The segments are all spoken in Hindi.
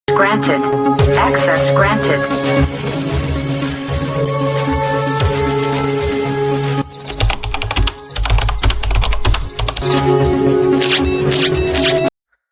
Granted. Access granted.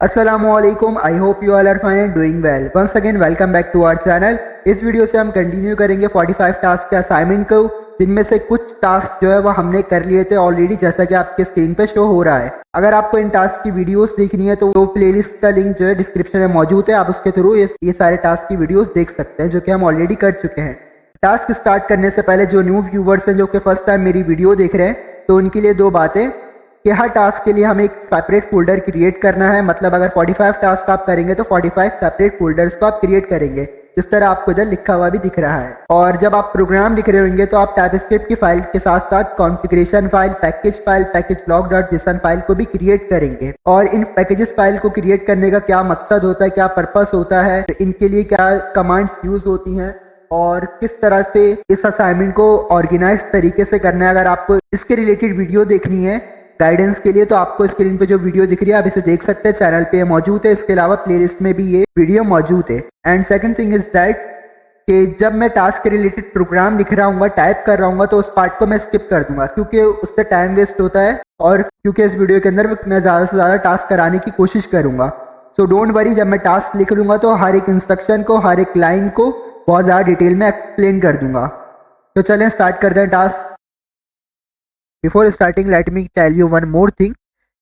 Assalamualaikum. I hope you all are fine and doing well. Once again welcome back to our channel. इस वीडियो से हम कंटिन्यू करेंगे 45 टास्क के असाइनमेंट को, जिनमें से कुछ टास्क जो है वो हमने कर लिए थे ऑलरेडी, जैसा कि आपके स्क्रीन पे शो हो रहा है। अगर आपको इन टास्क की वीडियोस देखनी है तो प्लेलिस्ट का लिंक जो है डिस्क्रिप्शन में मौजूद है, आप उसके थ्रू ये सारे टास्क की वीडियोस देख सकते हैं, जो कि हम ऑलरेडी कर चुके हैं। टास्क स्टार्ट करने से पहले जो न्यू व्यूवर्स हैं जो कि फर्स्ट टाइम मेरी वीडियो देख रहे हैं, तो उनके लिए दो बातें कि हर टास्क के लिए हमें एक सेपरेट फोल्डर क्रिएट करना है। मतलब अगर 45 टास्क आप करेंगे तो 45 सेपरेट फोल्डर्स को आप क्रिएट करेंगे, जिस तरह आपको इधर लिखा हुआ भी दिख रहा है। और जब आप प्रोग्राम लिख रहे होंगे तो आप टाइपस्क्रिप्ट की फाइल के साथ साथ configuration file, package block.json file को भी क्रिएट करेंगे। और इन पैकेजेस फाइल को क्रिएट करने का क्या मकसद होता है, क्या पर्पस होता है, तो इनके लिए क्या कमांड्स यूज होती हैं और किस तरह से इस असाइनमेंट को ऑर्गेनाइज तरीके से करना है, अगर आपको इसके रिलेटेड वीडियो देखनी है गाइडेंस के लिए, तो आपको स्क्रीन पे जो वीडियो दिख रही है आप इसे देख सकते हैं, चैनल पे मौजूद है। इसके अलावा प्लेलिस्ट में भी ये वीडियो मौजूद है। And second thing is that कि जब मैं टास्क के रिलेटेड प्रोग्राम लिख रहा हूँ, टाइप कर रहा हूँ, तो उस पार्ट को मैं स्किप कर दूंगा, क्योंकि उससे टाइम वेस्ट होता है और क्योंकि इस वीडियो के अंदर मैं ज़्यादा से ज़्यादा टास्क कराने की कोशिश करूँगा। सो डोंट वरी, जब मैं टास्क लिख लूँगा तो हर एक इंस्ट्रक्शन को, हर एक लाइन को बहुत ज़्यादा डिटेल में एक्सप्लेन कर दूंगा। तो चलें स्टार्ट करते हैं task. Before starting let me tell you one more thing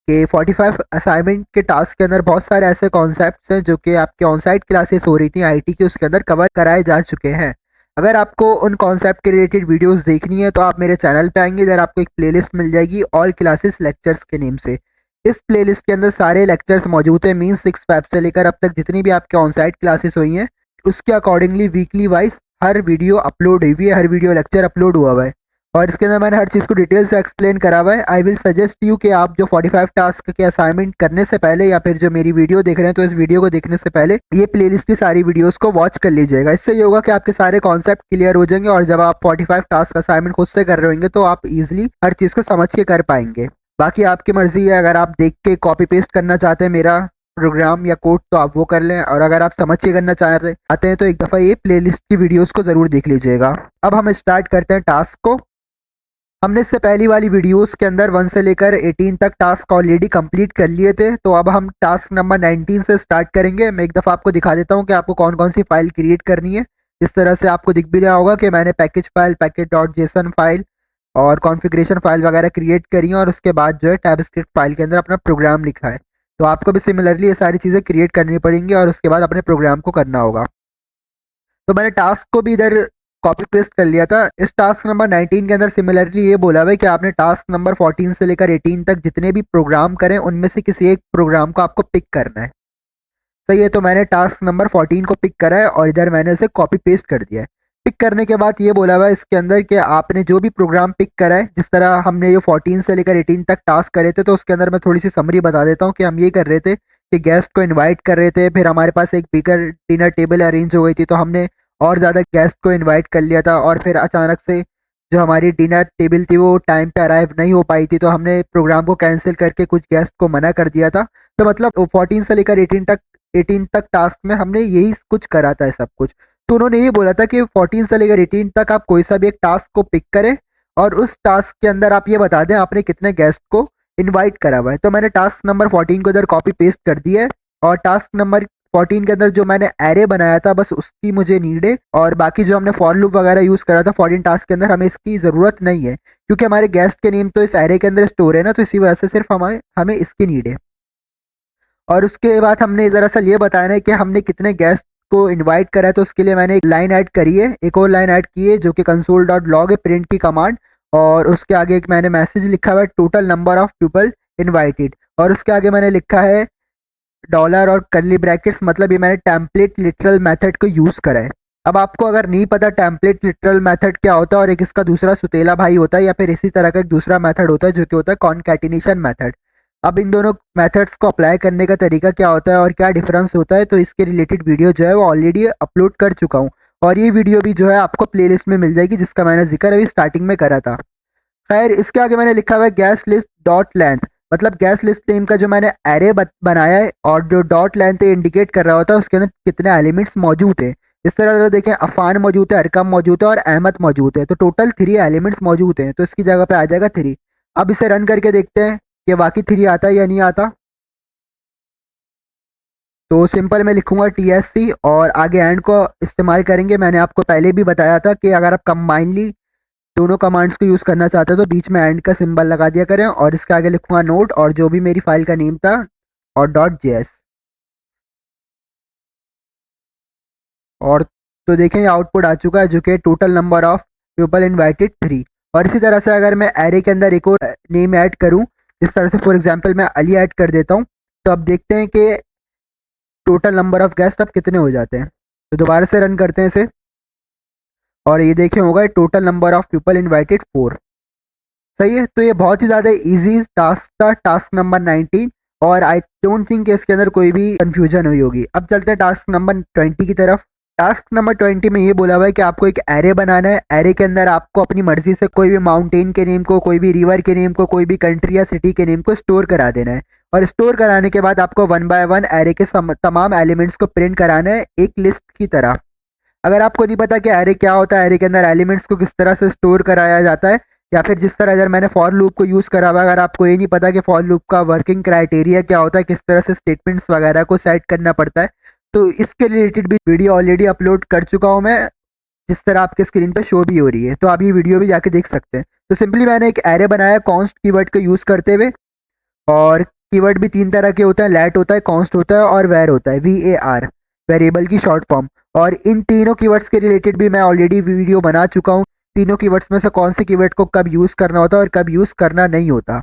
कि 45 असाइनमेंट के टास्क के अंदर बहुत सारे ऐसे कॉन्सेप्ट्स हैं जो कि आपके ऑनसाइट क्लासेस हो रही थी आईटी की, उसके अंदर कवर कराए जा चुके हैं। अगर आपको उन कॉन्सेप्ट के रिलेटेड वीडियोस देखनी है तो आप मेरे चैनल पे आएंगे, इधर आपको एक प्लेलिस्ट मिल जाएगी ऑल क्लासेस लेक्चर्स के नेम से। इस प्लेलिस्ट के अंदर सारे लेक्चर्स मौजूद हैं, मीन्स 6 Feb से लेकर अब तक जितनी भी आपके ऑनसाइट क्लासेस हुई हैं उसके अकॉर्डिंगली वीकली वाइज हर वीडियो अपलोड हुई है, हर वीडियो लेक्चर अपलोड हुआ हुआ है और इसके अंदर मैंने हर चीज़ को डिटेल से एक्सप्लेन करा हुआ है। आई विल सजेस्ट यू कि आप जो 45 टास्क के असाइनमेंट करने से पहले या फिर जो मेरी वीडियो देख रहे हैं, तो इस वीडियो को देखने से पहले ये प्लेलिस्ट की सारी वीडियोस को वॉच कर लीजिएगा। इससे ये होगा कि आपके सारे कॉन्सेप्ट क्लियर हो जाएंगे और जब आप 45 टास्क असाइनमेंट खुद से कर रहे होंगे तो आप ईजिली हर चीज़ को समझ के कर पाएंगे। बाकी आपकी मर्जी है, अगर आप देख के कॉपी पेस्ट करना चाहते हैं मेरा प्रोग्राम या कोड तो आप वो कर लें, और अगर आप समझ के करना चाहते हैं तो एक दफ़ा ये प्लेलिस्ट की वीडियोस को ज़रूर देख लीजिएगा। अब हम स्टार्ट करते हैं टास्क को। हमने इससे पहली वाली वीडियोस के अंदर 1 से लेकर 18 तक टास्क ऑलरेडी कंप्लीट कर लिए थे, तो अब हम टास्क नंबर 19 से स्टार्ट करेंगे। मैं एक दफ़ा आपको दिखा देता हूँ कि आपको कौन कौन सी फाइल क्रिएट करनी है। इस तरह से आपको दिख भी रहा होगा कि मैंने पैकेज फाइल, पैकेज.json फाइल और कॉन्फ़िगरेशन फाइल वगैरह क्रिएट करी है और उसके बाद जो है टाइपस्क्रिप्ट फाइल के अंदर अपना प्रोग्राम लिखा है। तो आपको भी सिमिलरली ये सारी चीज़ें क्रिएट करनी पड़ेंगी और उसके बाद अपने प्रोग्राम को करना होगा। तो मैंने टास्क को भी इधर कॉपी पेस्ट कर लिया था। इस टास्क नंबर 19 के अंदर सिमिलरली ये बोला हुआ है कि आपने टास्क नंबर 14 से लेकर 18 तक जितने भी प्रोग्राम करें उनमें से किसी एक प्रोग्राम को आपको पिक करना है। सही है, तो मैंने टास्क नंबर 14 को पिक करा है और इधर मैंने इसे कॉपी पेस्ट कर दिया है। पिक करने के बाद ये बोला हुआ है इसके अंदर कि आपने जो भी प्रोग्राम पिक करा है, जिस तरह हमने ये 14 से लेकर 18 तक टास्क करे थे, तो उसके अंदर मैं थोड़ी सी समरी बता देता हूँ कि हम ये कर रहे थे कि गेस्ट को इन्वाइट कर रहे थे, फिर हमारे पास एक बिगर डिनर टेबल अरेंज हो गई थी तो हमने और ज़्यादा गेस्ट को इनवाइट कर लिया था, और फिर अचानक से जो हमारी डिनर टेबल थी वो टाइम पे अराइव नहीं हो पाई थी, तो हमने प्रोग्राम को कैंसिल करके कुछ गेस्ट को मना कर दिया था। तो मतलब 14 से लेकर 18 तक टास्क में हमने यही कुछ करा था सब कुछ। तो उन्होंने ये बोला था कि 14 से लेकर 18 तक आप कोई सा भी एक टास्क को पिक करें और उस टास्क के अंदर आप ये बता दें आपने कितने गेस्ट को इन्वाइट करा हुआ है। तो मैंने टास्क नंबर 14 को इधर कॉपी पेस्ट कर दिया है और टास्क नंबर 14 के अंदर जो मैंने एरे बनाया था बस उसकी मुझे नीड है, और बाकी जो हमने फॉर लूप वगैरह यूज़ करा था 14 टास्क के अंदर हमें इसकी ज़रूरत नहीं है, क्योंकि हमारे गेस्ट के नेम तो इस एरे के अंदर स्टोर है ना, तो इसी वजह से सिर्फ हमें इसकी नीड है। और उसके बाद हमने दरअसल ये बताना है कि हमने कितने गेस्ट को इन्वाइट करा है, तो उसके लिए मैंने एक लाइन ऐड करी है, एक और लाइन ऐड की है जो कि console.log है, प्रिंट की कमांड, और उसके आगे एक मैंने मैसेज लिखा हुआ है total number of people invited, और उसके आगे मैंने लिखा है डॉलर और कर्ली ब्रैकेट्स, मतलब ये मैंने टेम्पलेट लिटरल मेथड को यूज़ करा है। अब आपको अगर नहीं पता टेम्पलेट लिटरल मेथड क्या होता है और एक इसका दूसरा सुतेला भाई होता है या फिर इसी तरह का एक दूसरा मेथड होता है जो कि होता है कॉन्कैटिनेशन मेथड। अब इन दोनों मेथड्स को अप्लाई करने का तरीका क्या होता है और क्या डिफरेंस होता है, तो इसके रिलेटेड वीडियो जो है वो ऑलरेडी अपलोड कर चुका हूँ और ये वीडियो भी जो है आपको प्लेलिस्ट में मिल जाएगी, जिसका मैंने जिक्र अभी स्टार्टिंग में करा था। खैर, इसके आगे मैंने लिखा हुआ है गेस्ट लिस्ट डॉट लेंथ, मतलब गैस लिस्ट नेम का जो मैंने एरे बनाया है और जो डॉट लाइन पे इंडिकेट कर रहा होता है उसके अंदर कितने एलिमेंट्स मौजूद है। इस तरह से देखें, अफान मौजूद है, अरकम मौजूद है और अहमद मौजूद है, तो टोटल 3 एलिमेंट्स मौजूद हैं, तो इसकी जगह पे आ जाएगा 3। अब इसे रन करके देखते हैं कि वाकई 3 आता है या नहीं आता। तो सिंपल मैं लिखूंगा TSC और आगे एंड को इस्तेमाल करेंगे। मैंने आपको पहले भी बताया था कि अगर आप कंबाइनली दोनों कमांड्स को यूज़ करना चाहते हो तो बीच में एंड का सिंबल लगा दिया करें और इसके आगे लिखूंगा नोट और जो भी मेरी फाइल का नेम था और .js। और तो देखें ये आउटपुट आ चुका है जो कि total number of people invited 3। और इसी तरह से अगर मैं एरे के अंदर एक और नेम ऐड करूं, इस तरह से फॉर एग्जांपल मैं अली ऐड कर देता हूं, तो अब देखते हैं कि टोटल नंबर ऑफ गेस्ट अब कितने हो जाते हैं। तो दोबारा से रन करते हैं इसे और ये देखें होगा total number of people invited 4। सही है, तो ये बहुत ही ज़्यादा इजी टास्क था, टास्क नंबर 19। और आई डोंट थिंक इसके अंदर कोई भी कंफ्यूजन हुई होगी। अब चलते हैं टास्क नंबर 20 की तरफ। टास्क नंबर 20 में ये बोला हुआ है कि आपको एक एरे बनाना है। एरे के अंदर आपको अपनी मर्जी से कोई भी माउंटेन के नेम को, कोई भी रिवर के नेम को, कोई भी कंट्री या सिटी के नेम को स्टोर करा देना है। और स्टोर कराने के बाद आपको 1 बाय 1 एरे के तमाम एलिमेंट्स को प्रिंट कराना है एक लिस्ट की तरह। अगर आपको नहीं पता कि एरे क्या होता है, एरे के अंदर एलिमेंट्स को किस तरह से स्टोर कराया जाता है, या फिर जिस तरह अगर मैंने फॉर लूप को यूज़ करा हुआ, अगर आपको ये नहीं पता कि फॉर लूप का वर्किंग क्राइटेरिया क्या होता है, किस तरह से स्टेटमेंट्स वगैरह को सेट करना पड़ता है, तो इसके रिलेटेड भी वीडियो ऑलरेडी अपलोड कर चुका हूँ मैं, जिस तरह आपके स्क्रीन पे शो भी हो रही है, तो आप ये वीडियो भी जाके देख सकते हैं। तो सिंपली मैंने एक एरे बनाया कॉन्स्ट कीवर्ड को यूज़ करते हुए। और कीवर्ड भी 3 तरह के होते हैं, लेट होता है, कॉन्स्ट होता है और वेर होता है, VAR, वेरिएबल की शॉर्ट फॉर्म। और इन तीनों कीवर्ड्स के रिलेटेड भी मैं ऑलरेडी वीडियो बना चुका हूँ। तीनों कीवर्ड्स में से कौन से कीवर्ड को कब यूज़ करना होता है और कब यूज़ करना नहीं होता,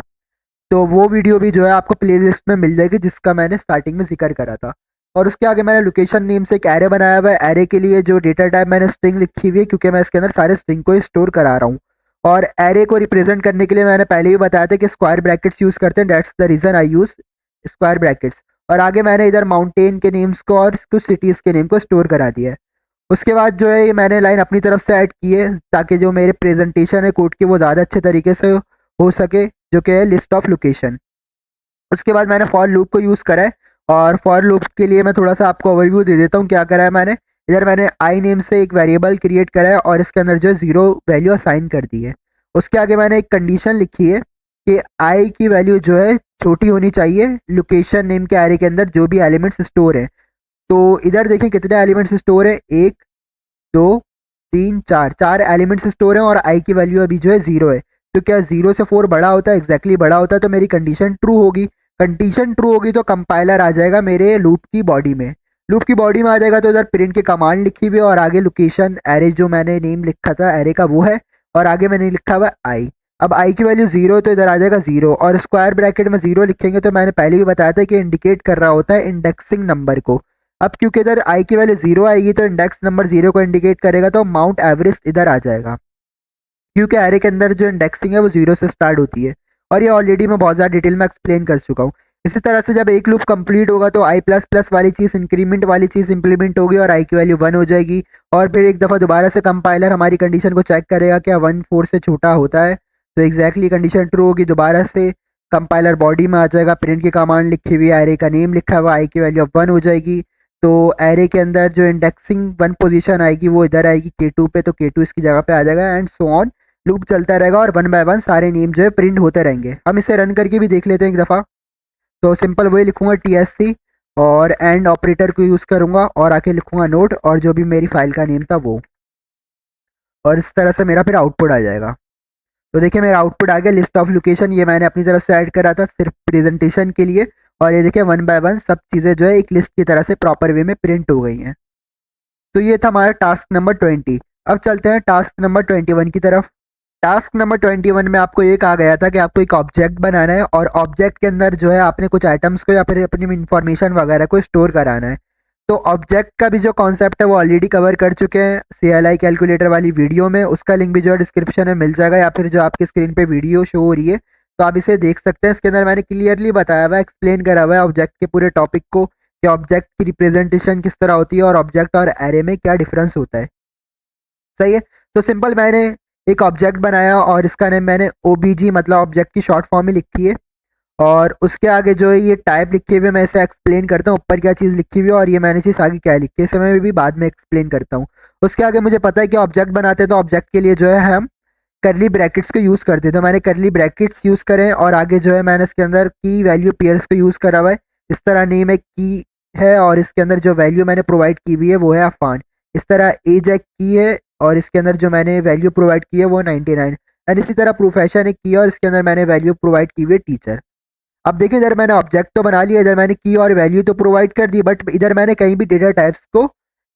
तो वो वीडियो भी जो है आपको प्लेलिस्ट में मिल जाएगी, जिसका मैंने स्टार्टिंग में जिक्र करा था। और उसके आगे मैंने लोकेशन नेम से एक एरे बनाया हुआ है। एरे के लिए जो डेटा टाइप मैंने स्ट्रिंग लिखी हुई है, क्योंकि मैं इसके अंदर सारे स्ट्रिंग को स्टोर करा रहा हूँ। और एरे को रिप्रेजेंट करने के लिए मैंने पहले ही बताया था कि स्क्वायर ब्रैकेट्स यूज़ करते हैं, that's the reason I use square brackets. और आगे मैंने इधर माउंटेन के नेम्स को और कुछ सिटीज़ के नेम को स्टोर करा दिया है। उसके बाद जो है ये मैंने लाइन अपनी तरफ से ऐड की है, ताकि जो मेरे प्रेजेंटेशन है कोड की वो ज़्यादा अच्छे तरीके से हो सके, जो कि है लिस्ट ऑफ लोकेशन। उसके बाद मैंने फॉर लूप को यूज़ करा है। और फॉर लूप के लिए मैं थोड़ा सा आपको ओवरव्यू दे देता हूँ क्या करा है मैंने। इधर मैंने आई नेम से एक वेरिएबल क्रिएट करा है और इसके अंदर जो है 0 वैल्यू असाइन कर दी है। उसके आगे मैंने एक कंडीशन लिखी है कि आई की वैल्यू जो है छोटी होनी चाहिए लोकेशन नेम के एरे के अंदर जो भी एलिमेंट्स स्टोर है। तो इधर देखें कितने एलिमेंट्स स्टोर है, 1 2 3 4, 4 एलिमेंट्स स्टोर हैं और आई की वैल्यू अभी जो है 0 है। तो क्या 0 से 4 बड़ा होता है, एग्जैक्टली बड़ा होता है, तो मेरी कंडीशन ट्रू होगी। कंडीशन ट्रू होगी तो कंपाइलर आ जाएगा मेरे लूप की बॉडी में। लूप की बॉडी में आ जाएगा तो इधर प्रिंट की कमांड लिखी हुई है और आगे लोकेशन एरे जो मैंने नेम लिखा था एरे का वो है, और आगे मैंने लिखा हुआ आई। अब आई की वैल्यू 0 है तो इधर आ जाएगा 0, और स्क्वायर ब्रैकेट में 0 लिखेंगे तो मैंने पहले भी बताया था कि इंडिकेट कर रहा होता है इंडेक्सिंग नंबर को। अब क्योंकि इधर आई की वैल्यू 0 आएगी तो इंडेक्स नंबर 0 को इंडिकेट करेगा, तो माउंट एवरेस्ट इधर आ जाएगा, क्योंकि एरे के अंदर जो इंडेक्सिंग है वो 0 से स्टार्ट होती है। और ये ऑलरेडी मैं बहुत ज़्यादा डिटेल में एक्सप्लेन कर चुका हूँ। इसी तरह से जब एक लूप कंप्लीट होगा तो आई प्लस प्लस वाली चीज़, इंक्रीमेंट वाली चीज़ इंप्लीमेंट होगी और आई की वैल्यू 1 हो जाएगी। और फिर एक दफ़ा दोबारा से कंपाइलर हमारी कंडीशन को चेक करेगा क्या 1 4 से छोटा होता है, तो एग्जैक्टली कंडीशन ट्रू होगी। दोबारा से कंपाइलर बॉडी में आ जाएगा, प्रिंट की कमांड लिखी हुई है, एरे का नेम लिखा हुआ, आई की वैल्यू 1 हो जाएगी। तो एरे के अंदर जो इंडेक्सिंग 1 पोजीशन आएगी वो इधर आएगी K2 पे, तो K2 इसकी जगह पे आ जाएगा, एंड सो ऑन। लूप चलता रहेगा और 1 बाय 1 सारे नेम जो है प्रिंट होते रहेंगे। हम इसे रन करके भी देख लेते हैं एक दफ़ा। तो सिंपल वही लिखूंगा TSC और एंड ऑपरेटर को यूज़ करूंगा और आके लिखूंगा नोट और जो भी मेरी फाइल का नेम था वो, और इस तरह से मेरा फिर आउटपुट आ जाएगा। तो देखिए मेरा आउटपुट आ गया, लिस्ट ऑफ लोकेशन, ये मैंने अपनी तरफ से ऐड करा था सिर्फ प्रेजेंटेशन के लिए। और ये देखिए 1 बाय 1 सब चीज़ें जो है एक लिस्ट की तरह से प्रॉपर वे में प्रिंट हो गई हैं। तो ये था हमारा टास्क नंबर 20। अब चलते हैं टास्क नंबर 21 की तरफ। टास्क नंबर 21 में आपको ये कहा गया था कि आपको एक ऑब्जेक्ट बनाना है और ऑब्जेक्ट के अंदर जो है आपने कुछ आइटम्स को या फिर अपनी इंफॉर्मेशन वगैरह को स्टोर कराना है। तो ऑब्जेक्ट का भी जो कॉन्सेप्ट है वो ऑलरेडी कवर कर चुके हैं CLI कैलकुलेटर वाली वीडियो में, उसका लिंक भी जो है डिस्क्रिप्शन में मिल जाएगा, या फिर जो आपकी स्क्रीन पे वीडियो शो हो रही है तो आप इसे देख सकते हैं। इसके अंदर मैंने क्लियरली बताया हुआ है, एक्सप्लेन करा हुआ है ऑब्जेक्ट के पूरे टॉपिक को, कि ऑब्जेक्ट की रिप्रेजेंटेशन किस तरह होती है और ऑब्जेक्ट और एरे में क्या डिफरेंस होता है। सही है, तो सिंपल मैंने एक ऑब्जेक्ट बनाया और इसका नेम मैंने OBG मतलब ऑब्जेक्ट की शॉर्ट फॉर्म में लिखी है। और उसके आगे जो है ये टाइप लिखे हुए, मैं इसे एक्सप्लेन करता हूँ ऊपर क्या चीज़ लिखी हुई है और ये मैंने चीज़ आगे क्या लिखी है, इसे मैं भी बाद में एक्सप्लेन करता हूँ। उसके आगे मुझे पता है कि ऑब्जेक्ट बनाते हैं तो ऑब्जेक्ट के लिए जो है हम करली ब्रैकेट्स को यूज़ करते हैं, तो मैंने करली ब्रैकेट्स यूज़ करें और आगे जो है मैंने इसके अंदर की वैल्यू पेयर्स को यूज़ करा हुआ है। इस तरह नेम एक की है और इसके अंदर जो वैल्यू मैंने प्रोवाइड की हुई है वो है अफान। इस तरह एज एक की है और इसके अंदर जो मैंने वैल्यू प्रोवाइड की है वो 99। एंड इसी तरह प्रोफेशन एक की है और इसके अंदर मैंने वैल्यू प्रोवाइड की हुई है टीचर। अब देखिए इधर मैंने ऑब्जेक्ट तो बना लिया, इधर मैंने की और वैल्यू तो प्रोवाइड कर दी, बट इधर मैंने कहीं भी डेटा टाइप्स को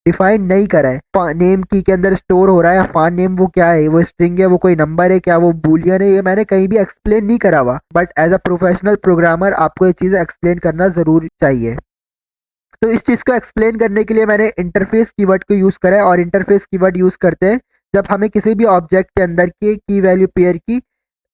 डिफाइन नहीं करा है। नेम की के अंदर स्टोर हो रहा है फान नेम, वो क्या है, वो स्ट्रिंग है, वो कोई नंबर है क्या, वो बूलियन है, ये मैंने कहीं भी एक्सप्लेन नहीं करा हुआ। But as a professional programmer आपको ये चीज़ एक्सप्लेन करना ज़रूर चाहिए। तो इस चीज़ को एक्सप्लेन करने के लिए मैंने इंटरफेस कीवर्ड को यूज़ करा है और इंटरफेस कीवर्ड यूज़ करते हैं जब हमें किसी भी ऑब्जेक्ट के अंदर के की वैल्यू पेयर की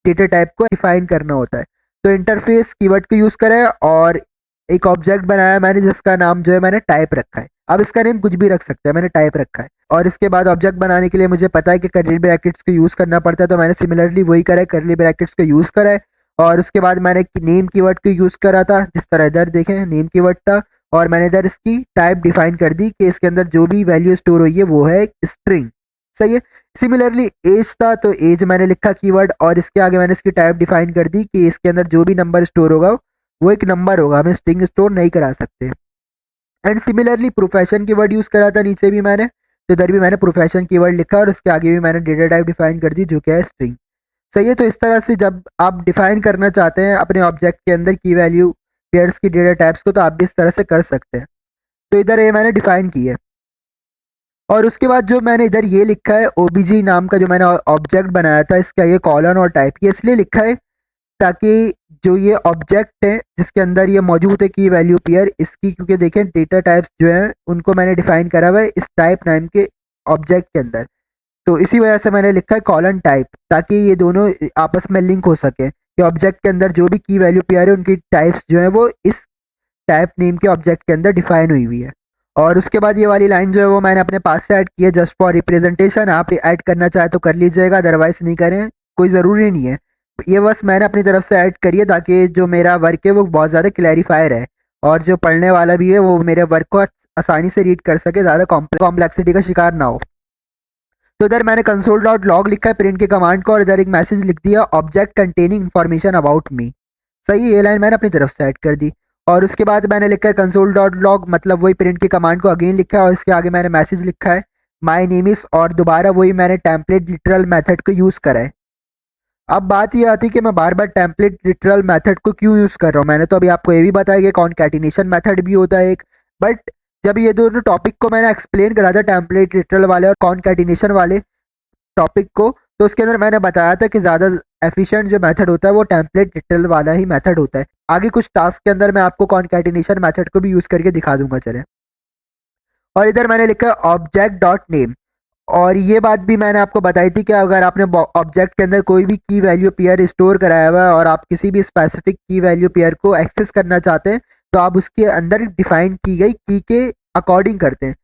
डेटा टाइप को डिफाइन करना होता है। तो इंटरफेस कीवर्ड को यूज़ करा है और एक ऑब्जेक्ट बनाया मैंने जिसका नाम जो है मैंने टाइप रखा है। अब इसका नेम कुछ भी रख सकते हैं, मैंने टाइप रखा है। और इसके बाद ऑब्जेक्ट बनाने के लिए मुझे पता है कि कर्ली ब्रैकेट्स को यूज़ करना पड़ता है, तो मैंने सिमिलरली वही करा है, कर्ली ब्रैकेट्स को यूज़ करा है। और उसके बाद मैंने नेम कीवर्ड को यूज़ करा था, जिस तरह इधर देखें नेम कीवर्ड था और मैंने इधर इसकी टाइप डिफाइन कर दी कि इसके अंदर जो भी वैल्यू स्टोर हुई है वो है स्ट्रिंग। सही है। सिमिलरली एज था तो एज मैंने लिखा कीवर्ड और इसके आगे मैंने इसकी टाइप डिफाइन कर दी कि इसके अंदर जो भी नंबर स्टोर होगा वो एक नंबर होगा, हमें स्ट्रिंग स्टोर नहीं करा सकते। And similarly profession keyword use करा था नीचे भी मैंने, तो इधर भी मैंने प्रोफेशन कीवर्ड लिखा और उसके आगे भी मैंने डेटा टाइप डिफाइन कर दी जो क्या है स्ट्रिंग। सही है। तो इस तरह से जब आप डिफाइन करना चाहते हैं अपने ऑब्जेक्ट के अंदर की वैल्यू पेयर्स की डेटा टाइप्स को, तो आप भी इस तरह से कर सकते हैं। तो इधर ये मैंने डिफाइन की है और उसके बाद जो मैंने इधर ये लिखा है ओबीजी नाम का जो मैंने ऑब्जेक्ट बनाया था, इसका ये कॉलन और टाइप ये इसलिए लिखा है ताकि जो ये ऑब्जेक्ट है जिसके अंदर ये मौजूद है की वैल्यू पेयर इसकी, क्योंकि देखें डेटा टाइप्स जो है उनको मैंने डिफाइन करा हुआ है इस टाइप नाम के ऑब्जेक्ट के अंदर, तो इसी वजह से मैंने लिखा है कॉलन टाइप ताकि ये दोनों आपस में लिंक हो सके कि ऑब्जेक्ट के अंदर जो भी की वैल्यू पेयर है उनकी टाइप्स जो है वो इस टाइप नेम के ऑब्जेक्ट के अंदर डिफाइन हुई हुई है। और उसके बाद ये वाली लाइन जो है वो मैंने अपने पास से ऐड की है जस्ट फॉर रिप्रेजेंटेशन, आप ऐड करना चाहे तो कर लीजिएगा, अदरवाइज नहीं करें, कोई ज़रूरी नहीं है। ये बस मैंने अपनी तरफ से ऐड करी है ताकि जो मेरा वर्क है वो बहुत ज़्यादा क्लैरिफायर है और जो पढ़ने वाला भी है वो मेरे वर्क को आसानी से रीड कर सके, ज़्यादा कॉम्प्लेक्सिटी का शिकार ना हो। तो इधर मैंने कंसोल डॉट लॉग लिखा है प्रिंट के कमांड को और इधर एक मैसेज लिख दिया ऑब्जेक्ट कंटेनिंग इन्फॉर्मेशन अबाउट मी। सही है, ये लाइन मैंने अपनी तरफ से ऐड कर दी। और उसके बाद मैंने लिखा है कंसोल डॉट लॉग, मतलब वही प्रिंट की कमांड को अगेन लिखा है और इसके आगे मैंने मैसेज लिखा है माई नेम इज और दोबारा वही मैंने टेम्पलेट लिटरल मेथड को यूज़ करा है। अब बात ये आती है कि मैं बार बार टेम्पलेट लिटरल मेथड को क्यों यूज़ कर रहा हूँ। मैंने तो अभी आपको ये भी बताया कि कॉन्कैटिनेशन मेथड भी होता है एक, बट जब ये दोनों टॉपिक को मैंने एक्सप्लेन करा था टेम्पलेट लिटरल वाले और कॉन्कैटिनेशन वाले टॉपिक को, तो उसके अंदर मैंने बताया था कि ज़्यादा एफिशिएंट जो मेथड होता है वो टेम्पलेट लिटरल वाला ही मेथड होता है। आगे कुछ टास्क के अंदर मैं आपको कॉन्कैटिनेशन मेथड को भी यूज़ करके दिखा दूंगा, चले। और इधर मैंने लिखा ऑब्जेक्ट डॉट नेम और ये बात भी मैंने आपको बताई थी कि अगर आपने ऑब्जेक्ट के अंदर कोई भी की वैल्यू पेयर स्टोर कराया हुआ है और आप किसी भी स्पेसिफिक की वैल्यू पेयर को एक्सेस करना चाहते हैं तो आप उसके अंदर डिफाइन की गई की के अकॉर्डिंग करते हैं।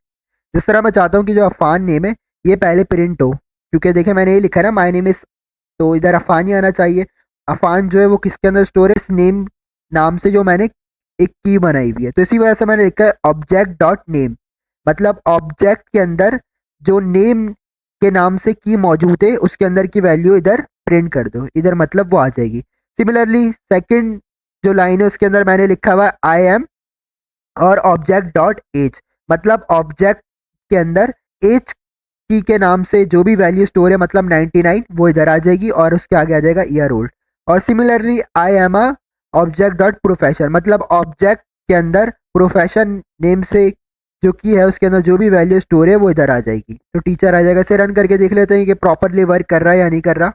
जिस तरह मैं चाहता हूँ कि जो अफान नेम है ये पहले प्रिंट हो, क्योंकि देखिए मैंने ये लिखा है ना माई नेम इज, तो इधर अफान ही आना चाहिए। अफान जो है वो किसके अंदर स्टोर है, इस नेम नाम से जो मैंने एक की बनाई हुई है, तो इसी वजह से मैंने लिखा है ऑब्जेक्ट डॉट नेम, मतलब ऑब्जेक्ट के अंदर जो नेम के नाम से की मौजूद है उसके अंदर की वैल्यू इधर प्रिंट कर दो, इधर मतलब वो आ जाएगी। सिमिलरली सेकंड जो लाइन है उसके अंदर मैंने लिखा हुआ आई एम और ऑब्जेक्ट डॉट एज, मतलब ऑब्जेक्ट के अंदर एज की के नाम से जो भी वैल्यू स्टोर है मतलब 99 वो इधर आ जाएगी और उसके आगे आ जाएगा ईयर ओल्ड। और similarly I am a object dot profession, मतलब ऑब्जेक्ट के अंदर प्रोफेशन नेम से जो की है उसके अंदर जो भी वैल्यू स्टोर है वो इधर आ जाएगी, तो टीचर आ जाएगा। इसे रन करके देख लेते हैं कि प्रॉपरली वर्क कर रहा है या नहीं कर रहा।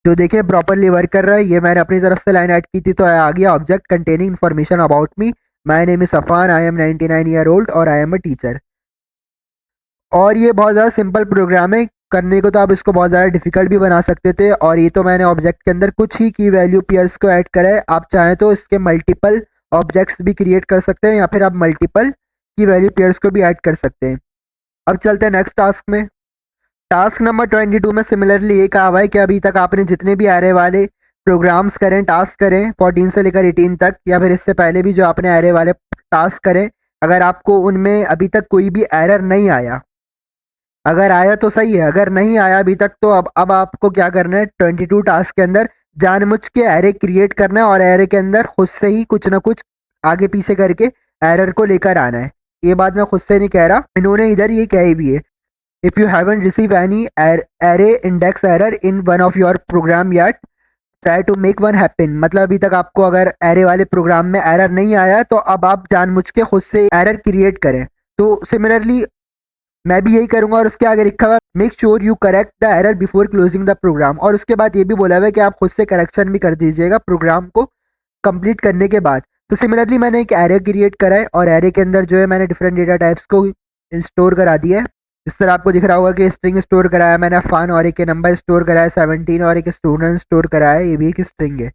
जो देखें प्रॉपरली वर्क कर रहा है, ये मैंने अपनी तरफ से लाइन ऐड की थी तो आ गया object containing information about me, my name is Afan, I am 99 year old और आई एम अ टीचर। और ये बहुत ज़्यादा सिंपल प्रोग्राम है करने को, तो आप इसको बहुत ज़्यादा डिफिकल्ट भी बना सकते थे। और ये तो मैंने ऑब्जेक्ट के अंदर कुछ ही की वैल्यू पेयर्स को ऐड करा है, आप चाहें तो इसके मल्टीपल ऑब्जेक्ट्स भी क्रिएट कर सकते हैं या फिर आप मल्टीपल की वैल्यू पेयर्स को भी ऐड कर सकते हैं। अब चलते हैं नेक्स्ट टास्क में। टास्क नंबर 22 में सिमिलरली ये कहा हुआ है कि अभी तक आपने जितने भी एरे वाले प्रोग्राम्स करें, टास्क करें 14 से लेकर 18 तक, या फिर इससे पहले भी जो आपने एरे वाले टास्क करें, अगर आपको उनमें अभी तक कोई भी एरर नहीं आया, अगर आया तो सही है, अगर नहीं आया अभी तक तो अब आपको क्या करना है, 22 टास्क के अंदर जानबूझ के एरे क्रिएट करना है और एरे के अंदर खुद से ही कुछ ना कुछ आगे पीछे करके एरर को लेकर आना है। ये बात मैं खुद से नहीं कह रहा, इन्होंने इधर ये कही भी है। If you haven't receive any array index error in one of your program yet, try to make one happen. मतलब अभी तक आपको अगर एरे वाले प्रोग्राम में एरर नहीं आया तो अब आप जानबूझ के खुद से एरर क्रिएट करें। तो सिमिलरली मैं भी यही करूंगा, और उसके आगे लिखा हुआ make sure you correct the error before closing the program. और उसके बाद ये भी बोला हुआ है कि आप खुद से करेक्शन भी कर दीजिएगा प्रोग्राम को कंप्लीट करने के बाद। तो सिमिलरली मैंने एक एरे क्रिएट करा है और एरे के अंदर जो है मैंने डिफरेंट डेटा टाइप्स को स्टोर करा दिया है। जिस तरह आपको दिख रहा होगा कि स्ट्रिंग स्टोर कराया मैंने फन, और एक नंबर स्टोर कराया 17, और एक स्टूडेंट स्टोर कराया है, ये भी एक स्ट्रिंग है।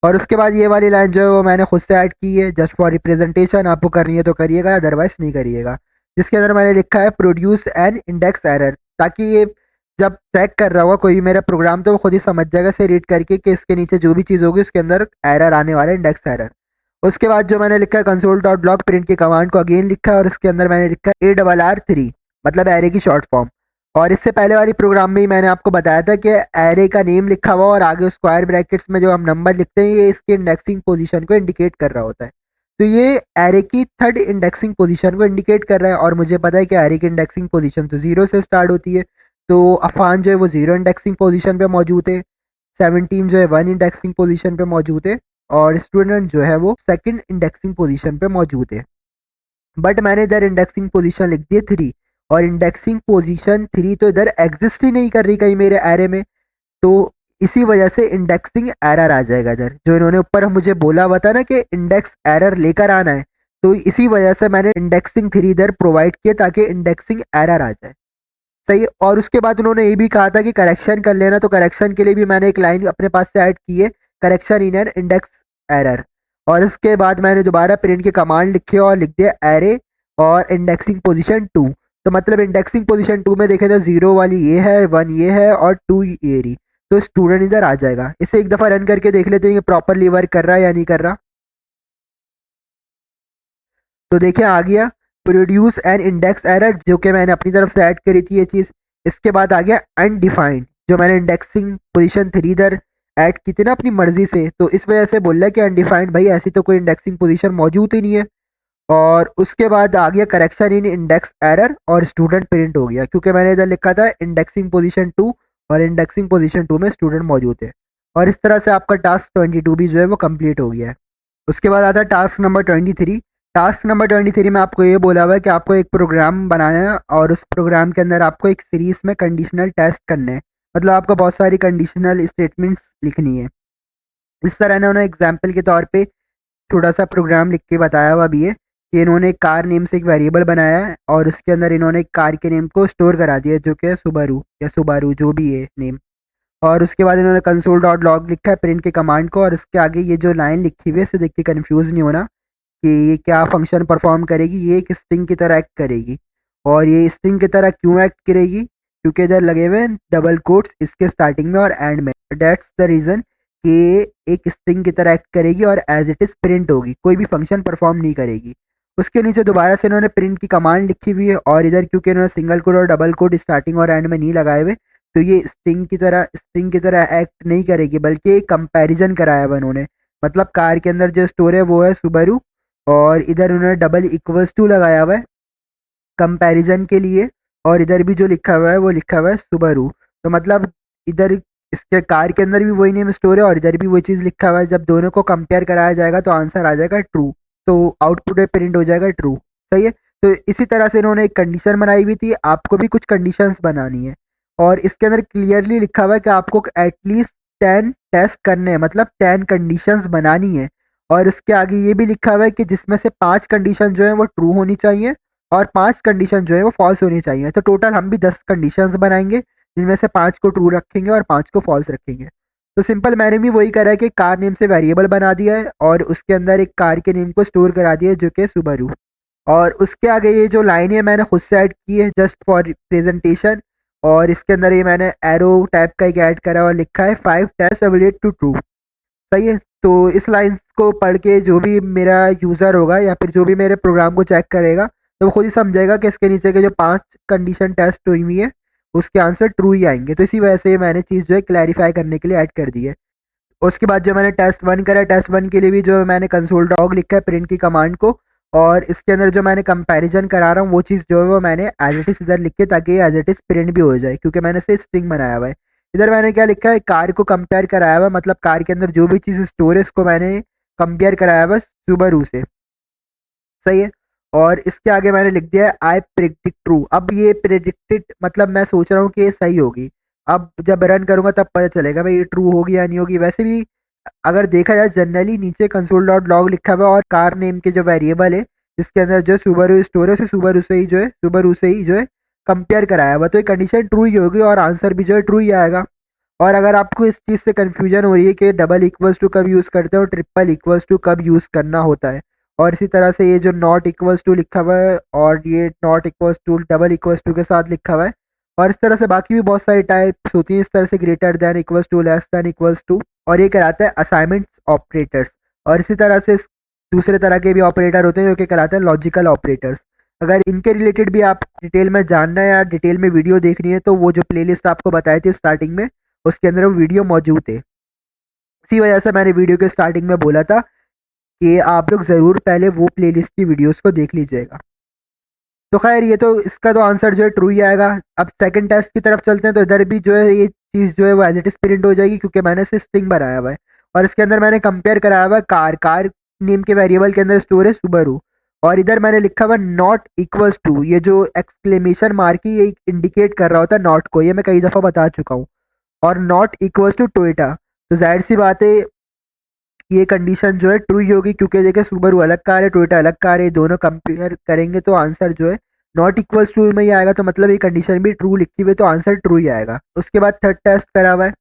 और उसके बाद ये वाली लाइन जो है वो मैंने खुद से ऐड की है जस्ट फॉर रिप्रेजेंटेशन। आपको करनी है तो करिएगा, अदरवाइज नहीं करिएगा। जिसके अंदर मैंने लिखा है प्रोड्यूस एन इंडेक्स एरर, ताकि ये जब चेक कर रहा होगा कोई मेरा प्रोग्राम तो वो खुद ही समझ जाएगा से रीड करके कि इसके नीचे जो भी चीज़ होगी उसके अंदर एरर आने वाला है, इंडेक्स एरर। उसके बाद जो मैंने लिखा है कंसोल डॉट लॉग प्रिंट की कमांड को अगेन लिखा है, और इसके अंदर मैंने लिखा है ARR3, मतलब एरे की शॉर्ट फॉर्म। और इससे पहले वाली प्रोग्राम में ही मैंने आपको बताया था कि एरे का नेम लिखा हुआ और आगे स्क्वायर ब्रैकेट्स में जो हम नंबर लिखते हैं ये इसके इंडेक्सिंग पोजीशन को इंडिकेट कर रहा होता है। तो ये एरे की थर्ड इंडेक्सिंग पोजीशन को इंडिकेट कर रहा है, और मुझे पता है कि एरे की इंडेक्सिंग पोजीशन तो 0 से स्टार्ट होती है। तो अफान जो है वो 0 इंडेक्सिंग पोजीशन पे मौजूद है, 17 जो है 1 इंडेक्सिंग पोजीशन पे मौजूद है, और स्टूडेंट जो है वो सेकंड इंडेक्सिंग पोजीशन पे मौजूद है। बट मैंने इधर इंडेक्सिंग पोजीशन लिख दी है 3, और इंडेक्सिंग पोजीशन 3 तो इधर एग्जिस्ट ही नहीं कर रही कहीं मेरे एरे में। तो इसी वजह से इंडेक्सिंग एरर आ जाएगा इधर, जो इन्होंने ऊपर मुझे बोला हुआ था ना कि इंडेक्स एरर लेकर आना है। तो इसी वजह से मैंने इंडेक्सिंग 3 इधर प्रोवाइड किया ताकि इंडेक्सिंग एरर आ जाए। सही है। और उसके बाद उन्होंने ये भी कहा था कि करेक्शन कर लेना, तो करेक्शन के लिए भी मैंने एक लाइन अपने पास से ऐड की है, correction in an index error. और इसके बाद मैंने दोबारा प्रिंट की कमांड लिखी और लिख दिया एरे और इंडेक्सिंग पोजीशन 2। तो मतलब इंडेक्सिंग पोजीशन 2 में देखे तो 0 वाली ये है, 1 ये है और 2 ये रही। तो स्टूडेंट इधर आ जाएगा। इसे एक दफ़ा रन करके देख लेते हैं कि प्रॉपरली वर्क कर रहा है या नहीं कर रहा। तो देखिए आ गया प्रोड्यूस एन इंडेक्स एरर, जो कि मैंने अपनी तरफ से ऐड करी थी ये चीज़। इसके बाद आ गया अनडिफाइंड, जो मैंने इंडेक्सिंग पोजीशन 3 इधर ऐड की थी ना अपनी मर्जी से, तो इस वजह से बोल रहा है कि अनडिफाइंड भाई ऐसी तो कोई इंडेक्सिंग पोजीशन मौजूद ही नहीं है। और उसके बाद आ गया करेक्शन इन इंडेक्स एरर, और स्टूडेंट प्रिंट हो गया क्योंकि मैंने इधर लिखा था इंडेक्सिंग पोजीशन 2, और इंडेक्सिंग पोजीशन 2 में स्टूडेंट मौजूद है। और इस तरह से आपका टास्क 22 भी जो है वो कंप्लीट हो गया है। उसके बाद आता है टास्क नंबर 23। टास्क नंबर 23 में आपको ये बोला हुआ है कि आपको एक प्रोग्राम बनाना है, और उस प्रोग्राम के अंदर आपको एक सीरीज में कंडीशनल टेस्ट करने हैं। मतलब आपको बहुत सारी कंडीशनल स्टेटमेंट्स लिखनी है। इस तरह इन्होंने एग्जाम्पल के तौर पे छोटा सा प्रोग्राम लिख के बताया हुआ भी है कि इन्होंने एक कार नेम से एक वेरिएबल बनाया है, और उसके अंदर इन्होंने एक कार के नेम को स्टोर करा दिया जो कि है सुबारू या सुबारू जो भी है नेम। और उसके बाद इन्होंने कंसोल डॉट लॉग लिखा है प्रिंट के कमांड को, और इसके आगे ये जो लाइन लिखी हुई है इसे देख के कन्फ्यूज़ नहीं होना कि ये क्या फंक्शन परफॉर्म करेगी। ये एक स्ट्रिंग की तरह एक्ट करेगी, और ये स्ट्रिंग की तरह क्यों एक्ट करेगी, क्योंकि इधर लगे हुए हैं डबल कोट्स इसके स्टार्टिंग में और एंड में। दैट्स द रीज़न कि एक स्ट्रिंग की तरह एक्ट करेगी और एज इट इज़ प्रिंट होगी, कोई भी फंक्शन परफॉर्म नहीं करेगी। उसके नीचे दोबारा से इन्होंने प्रिंट की कमांड लिखी हुई है, और इधर क्योंकि इन्होंने सिंगल कोड और डबल कोड स्टार्टिंग और एंड में नहीं लगाए हुए, तो ये स्ट्रिंग की तरह एक्ट नहीं करेगी, बल्कि कंपैरिजन कराया हुआ इन्होंने। मतलब कार के अंदर जो स्टोर है वो है सुबारू, और इधर उन्होंने डबल इक्वल्स टू लगाया हुआ है कंपैरिजन के लिए, और इधर भी जो लिखा हुआ है वो लिखा हुआ है सुबारू। तो मतलब इधर इसके कार के अंदर भी वही नेम स्टोर है और इधर भी वही चीज़ लिखा हुआ है। जब दोनों को कंपेयर कराया जाएगा तो आंसर आ जाएगा ट्रू, तो आउटपुट में प्रिंट हो जाएगा ट्रू। सही है। तो इसी तरह से इन्होंने एक कंडीशन बनाई हुई थी, आपको भी कुछ कंडीशंस बनानी है, और इसके अंदर क्लियरली लिखा हुआ है कि आपको एटलीस्ट 10 टेस्ट करने हैं, मतलब 10 कंडीशंस बनानी है। और उसके आगे ये भी लिखा हुआ है कि जिसमें से 5 कंडीशन जो है वो ट्रू होनी चाहिए और 5 कंडीशन जो है वो फॉल्स होनी चाहिए। तो टोटल हम भी 10 कंडीशंस बनाएंगे, जिनमें से 5 को ट्रू रखेंगे और 5 को फॉल्स रखेंगे। तो सिंपल मैंने भी वही करा है कि कार नेम से वेरिएबल बना दिया है और उसके अंदर एक कार के नेम को स्टोर करा दिया है जो कि सुबारू। और उसके आगे ये जो लाइन है मैंने खुद से ऐड की है जस्ट फॉर प्रेजेंटेशन, और इसके अंदर ये मैंने एरो टाइप का एक ऐड करा और लिखा है 5 टेस्ट एवेलेट टू ट्रू। सही है। तो इस लाइन को पढ़ के जो भी मेरा यूज़र होगा या फिर जो भी मेरे प्रोग्राम को चेक करेगा, तो वो खुद ही समझेगा कि इसके नीचे के जो 5 कंडीशन टेस्ट हुई हुई है उसके आंसर ट्रू ही आएंगे। तो इसी वजह से मैंने चीज़ जो है क्लैरिफाई करने के लिए ऐड कर दी है। उसके बाद जो मैंने टेस्ट 1 करा, टेस्ट 1 के लिए भी जो मैंने कंसोल डॉग लिखा है प्रिंट की कमांड को, और इसके अंदर जो मैंने कंपैरिजन करा रहा हूँ वो चीज़ जो है वो मैंने एज इट इज़ इधर लिख के, ताकि एज इट इज़ प्रिंट भी हो जाए, क्योंकि मैंने इसे स्ट्रिंग बनाया हुआ है। इधर मैंने क्या लिखा है, कार को कंपेयर कराया हुआ है, मतलब कार के अंदर जो भी चीज़ स्टोर है इसको मैंने कंपेयर कराया हुआ है सुबारू से। सही है। और इसके आगे मैंने लिख दिया है आई प्रिडिक्ट ट्रू। अब ये प्रिडिक्टेड मतलब मैं सोच रहा हूँ कि ये सही होगी। अब जब रन करूंगा तब पता चलेगा भाई ये ट्रू होगी या नहीं होगी। वैसे भी अगर देखा जाए जनरली नीचे कंसोल डॉट लॉग लिखा हुआ है और कार नेम के जो वेरिएबल है जिसके अंदर जो सुबारू स्टोर है उसे सुबारू से ही जो है कंपेयर कराया हुआ, तो ये कंडीशन ट्रू ही होगी और आंसर भी जो है ट्रू ही आएगा। और अगर आपको इस चीज़ से कन्फ्यूजन हो रही है कि डबल इक्वल्स टू कब यूज़ करते हैं और ट्रिपल इक्वल्स टू कब यूज़ करना होता है, और इसी तरह से ये जो नॉट इक्वल्स टू लिखा हुआ है और ये not equals to double equals to के साथ लिखा हुआ है, और इस तरह से बाकी भी बहुत सारी टाइप्स होती हैं इस तरह से, greater than equals to, less than equals to, और ये कहलाता है असाइनमेंट्स ऑपरेटर्स। और इसी तरह से दूसरे तरह के भी ऑपरेटर होते हैं जो कि कहलाते हैं लॉजिकल ऑपरेटर्स। अगर इनके रिलेटेड भी आप डिटेल में जानना है या डिटेल में वीडियो देखनी है तो वो जो प्लेलिस्ट आपको बताई थी स्टार्टिंग में उसके अंदर वो वीडियो मौजूद है। इसी वजह से मैंने वीडियो के स्टार्टिंग में बोला था कि आप लोग ज़रूर पहले वो प्लेलिस्ट की वीडियोस को देख लीजिएगा। तो खैर ये तो इसका तो आंसर जो है ट्रू ही आएगा। अब सेकंड टेस्ट की तरफ चलते हैं, तो इधर भी जो है ये चीज़ जो है वो एज इट इज प्रिंट हो जाएगी क्योंकि मैंने इसे स्ट्रिंग बनाया हुआ है और इसके अंदर मैंने कंपेयर कराया हुआ है कार नेम के वेरिएबल के अंदर स्टोर है सुबारू, और इधर मैंने लिखा हुआ नॉट इक्वल्स टू, ये जो एक्सक्लेमेशन मार्क ही ये इंडिकेट कर रहा होता है नॉट को, ये मैं कई दफ़ा बता चुका हूँ, और नॉट इक्वल्स टू टोयोटा। तो जाहिर सी बात है ये कंडीशन जो है ट्रू ही होगी क्योंकि देखिए सुबारू अलग कार है, टोयोटा अलग कार है, दोनों कंपेयर करेंगे तो आंसर जो है नॉट इक्वल्स टू में ही आएगा, तो मतलब ये कंडीशन भी ट्रू लिखी हुई है तो आंसर ट्रू ही आएगा। उसके बाद थर्ड टेस्ट करा हुआ है,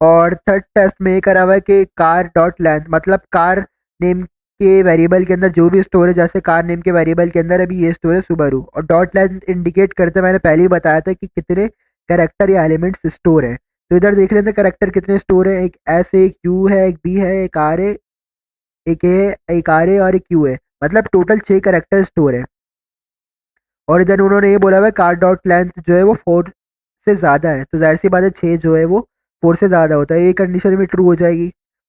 और थर्ड टेस्ट में ये करा हुआ है कि कार डॉट लेंथ, मतलब कार नेम के वेरिएबल के अंदर जो भी स्टोर है, जैसे कार नेम के वेरिएबल के अंदर अभी ये स्टोर है सुबारू, और डॉट लेंथ इंडिकेट करते मैंने पहले ही बताया था कि कितने कैरेक्टर या एलिमेंट्स स्टोर है। तो इधर देख लेते हैं कैरेक्टर कितने स्टोर है, एक एस है, एक यू है, एक बी है, एक आर है, एक ए, एक आर ए और एक क्यू है, मतलब टोटल 6 कैरेक्टर स्टोर है। और इधर उन्होंने ये बोला हुआ है कार डॉट लेंथ जो है वो 4 से ज़्यादा है, तो जाहिर सी बात है 6 जो है वो 4 से ज़्यादा होता है, ये कंडीशन भी ट्रू हो जाएगी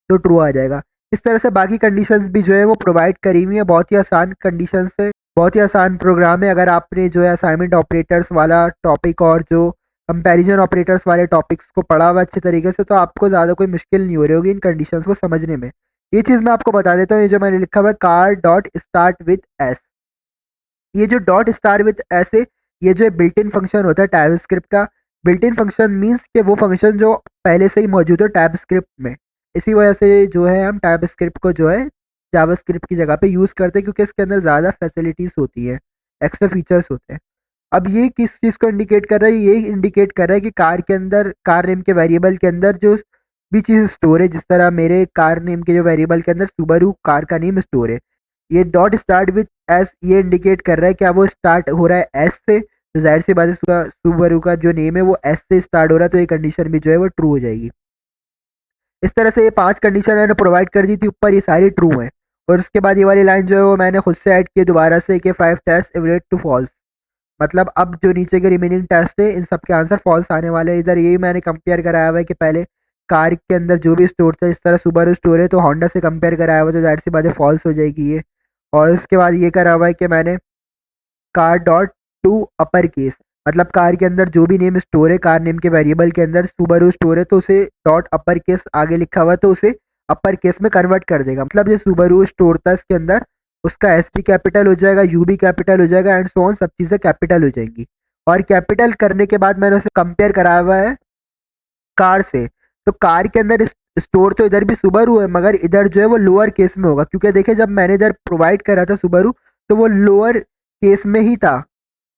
तो ट्रू आ जाएगा। इस तरह से बाकी कंडीशंस भी जो है वो प्रोवाइड करी हुई है, बहुत ही आसान कंडीशंस है, बहुत ही आसान प्रोग्राम है। अगर आपने जो है असाइनमेंट ऑपरेटर्स वाला टॉपिक और जो कंपैरिजन ऑपरेटर्स वाले टॉपिक्स को पढ़ा हुआ अच्छे तरीके से, तो आपको ज़्यादा कोई मुश्किल नहीं हो रही होगी इन कंडीशंस को समझने में। ये चीज़ मैं आपको बता देता हूँ, ये जो मैंने लिखा हुआ है car dot start with S, ये जो डॉट स्टार विद ऐसे, ये जो बिल्ट इन फंक्शन होता है टाइप स्क्रिप्ट का। बिल्ट इन फंक्शन मीन्स कि वो फंक्शन जो पहले से ही मौजूद है टाइप स्क्रिप्ट में, इसी वजह से जो है हम टाइप स्क्रिप्ट को जो है जावा स्क्रिप्ट की जगह पे यूज़ करते हैं क्योंकि इसके अंदर ज़्यादा फैसिलिटीज़ होती है, एक्स्ट्रा फीचर्स होते हैं। अब ये किस चीज़ को इंडिकेट कर रहा है, ये इंडिकेट कर रहा है कि कार के अंदर, कार नेम के वेरिएबल के अंदर जो भी चीज़ स्टोर है, जिस तरह मेरे कार नेम के जो वेरिएबल के अंदर सुबारू कार का नेम स्टोर है, ये डॉट स्टार्ट विद एस ये इंडिकेट कर रहा है क्या वो स्टार्ट हो रहा है एस से, तो जाहिर सी बात है उसका सुबारू का जो नेम है वो एस से स्टार्ट हो रहा है, तो ये कंडीशन भी जो है वो ट्रू हो जाएगी। इस तरह से ये 5 कंडीशन मैंने प्रोवाइड कर दी थी ऊपर, ये सारी ट्रू हैं। और उसके बाद ये वाली लाइन जो है वो मैंने खुद से ऐड की दोबारा से कि 5 टेस्ट इवरेट टू फॉल्स, मतलब अब जो नीचे के रिमेनिंग टेस्ट है इन सब के आंसर फॉल्स आने वाले हैं। इधर यही मैंने कंपेयर कराया हुआ है कि पहले कार के अंदर जो भी स्टोर था, इस तरह सुबारू स्टोर है तो होंडा से कंपेयर कराया हुआ, तो जाहिर सी बात है फॉल्स हो जाएगी ये। और उसके बाद ये करा हुआ है कि मैंने car dot to upper case, मतलब कार के अंदर जो भी नेम स्टोर है, कार नेम के वेरिएबल के अंदर सुबारू स्टोर है तो उसे डॉट अपर केस आगे लिखा हुआ है तो उसे अपर केस में कन्वर्ट कर देगा, मतलब जो सुबारू स्टोर था इसके अंदर उसका एस भी कैपिटल हो जाएगा, यू भी कैपिटल हो जाएगा एंड सो ऑन, सब चीज़ें कैपिटल हो जाएंगी। और कैपिटल करने के बाद मैंने उसे कंपेयर कराया हुआ है कार से, तो कार के अंदर स्टोर तो इधर भी सुबारू है मगर इधर जो है वो लोअर केस में होगा क्योंकि देखिए जब मैंने इधर प्रोवाइड करा था सुबारू तो वो लोअर केस में ही था।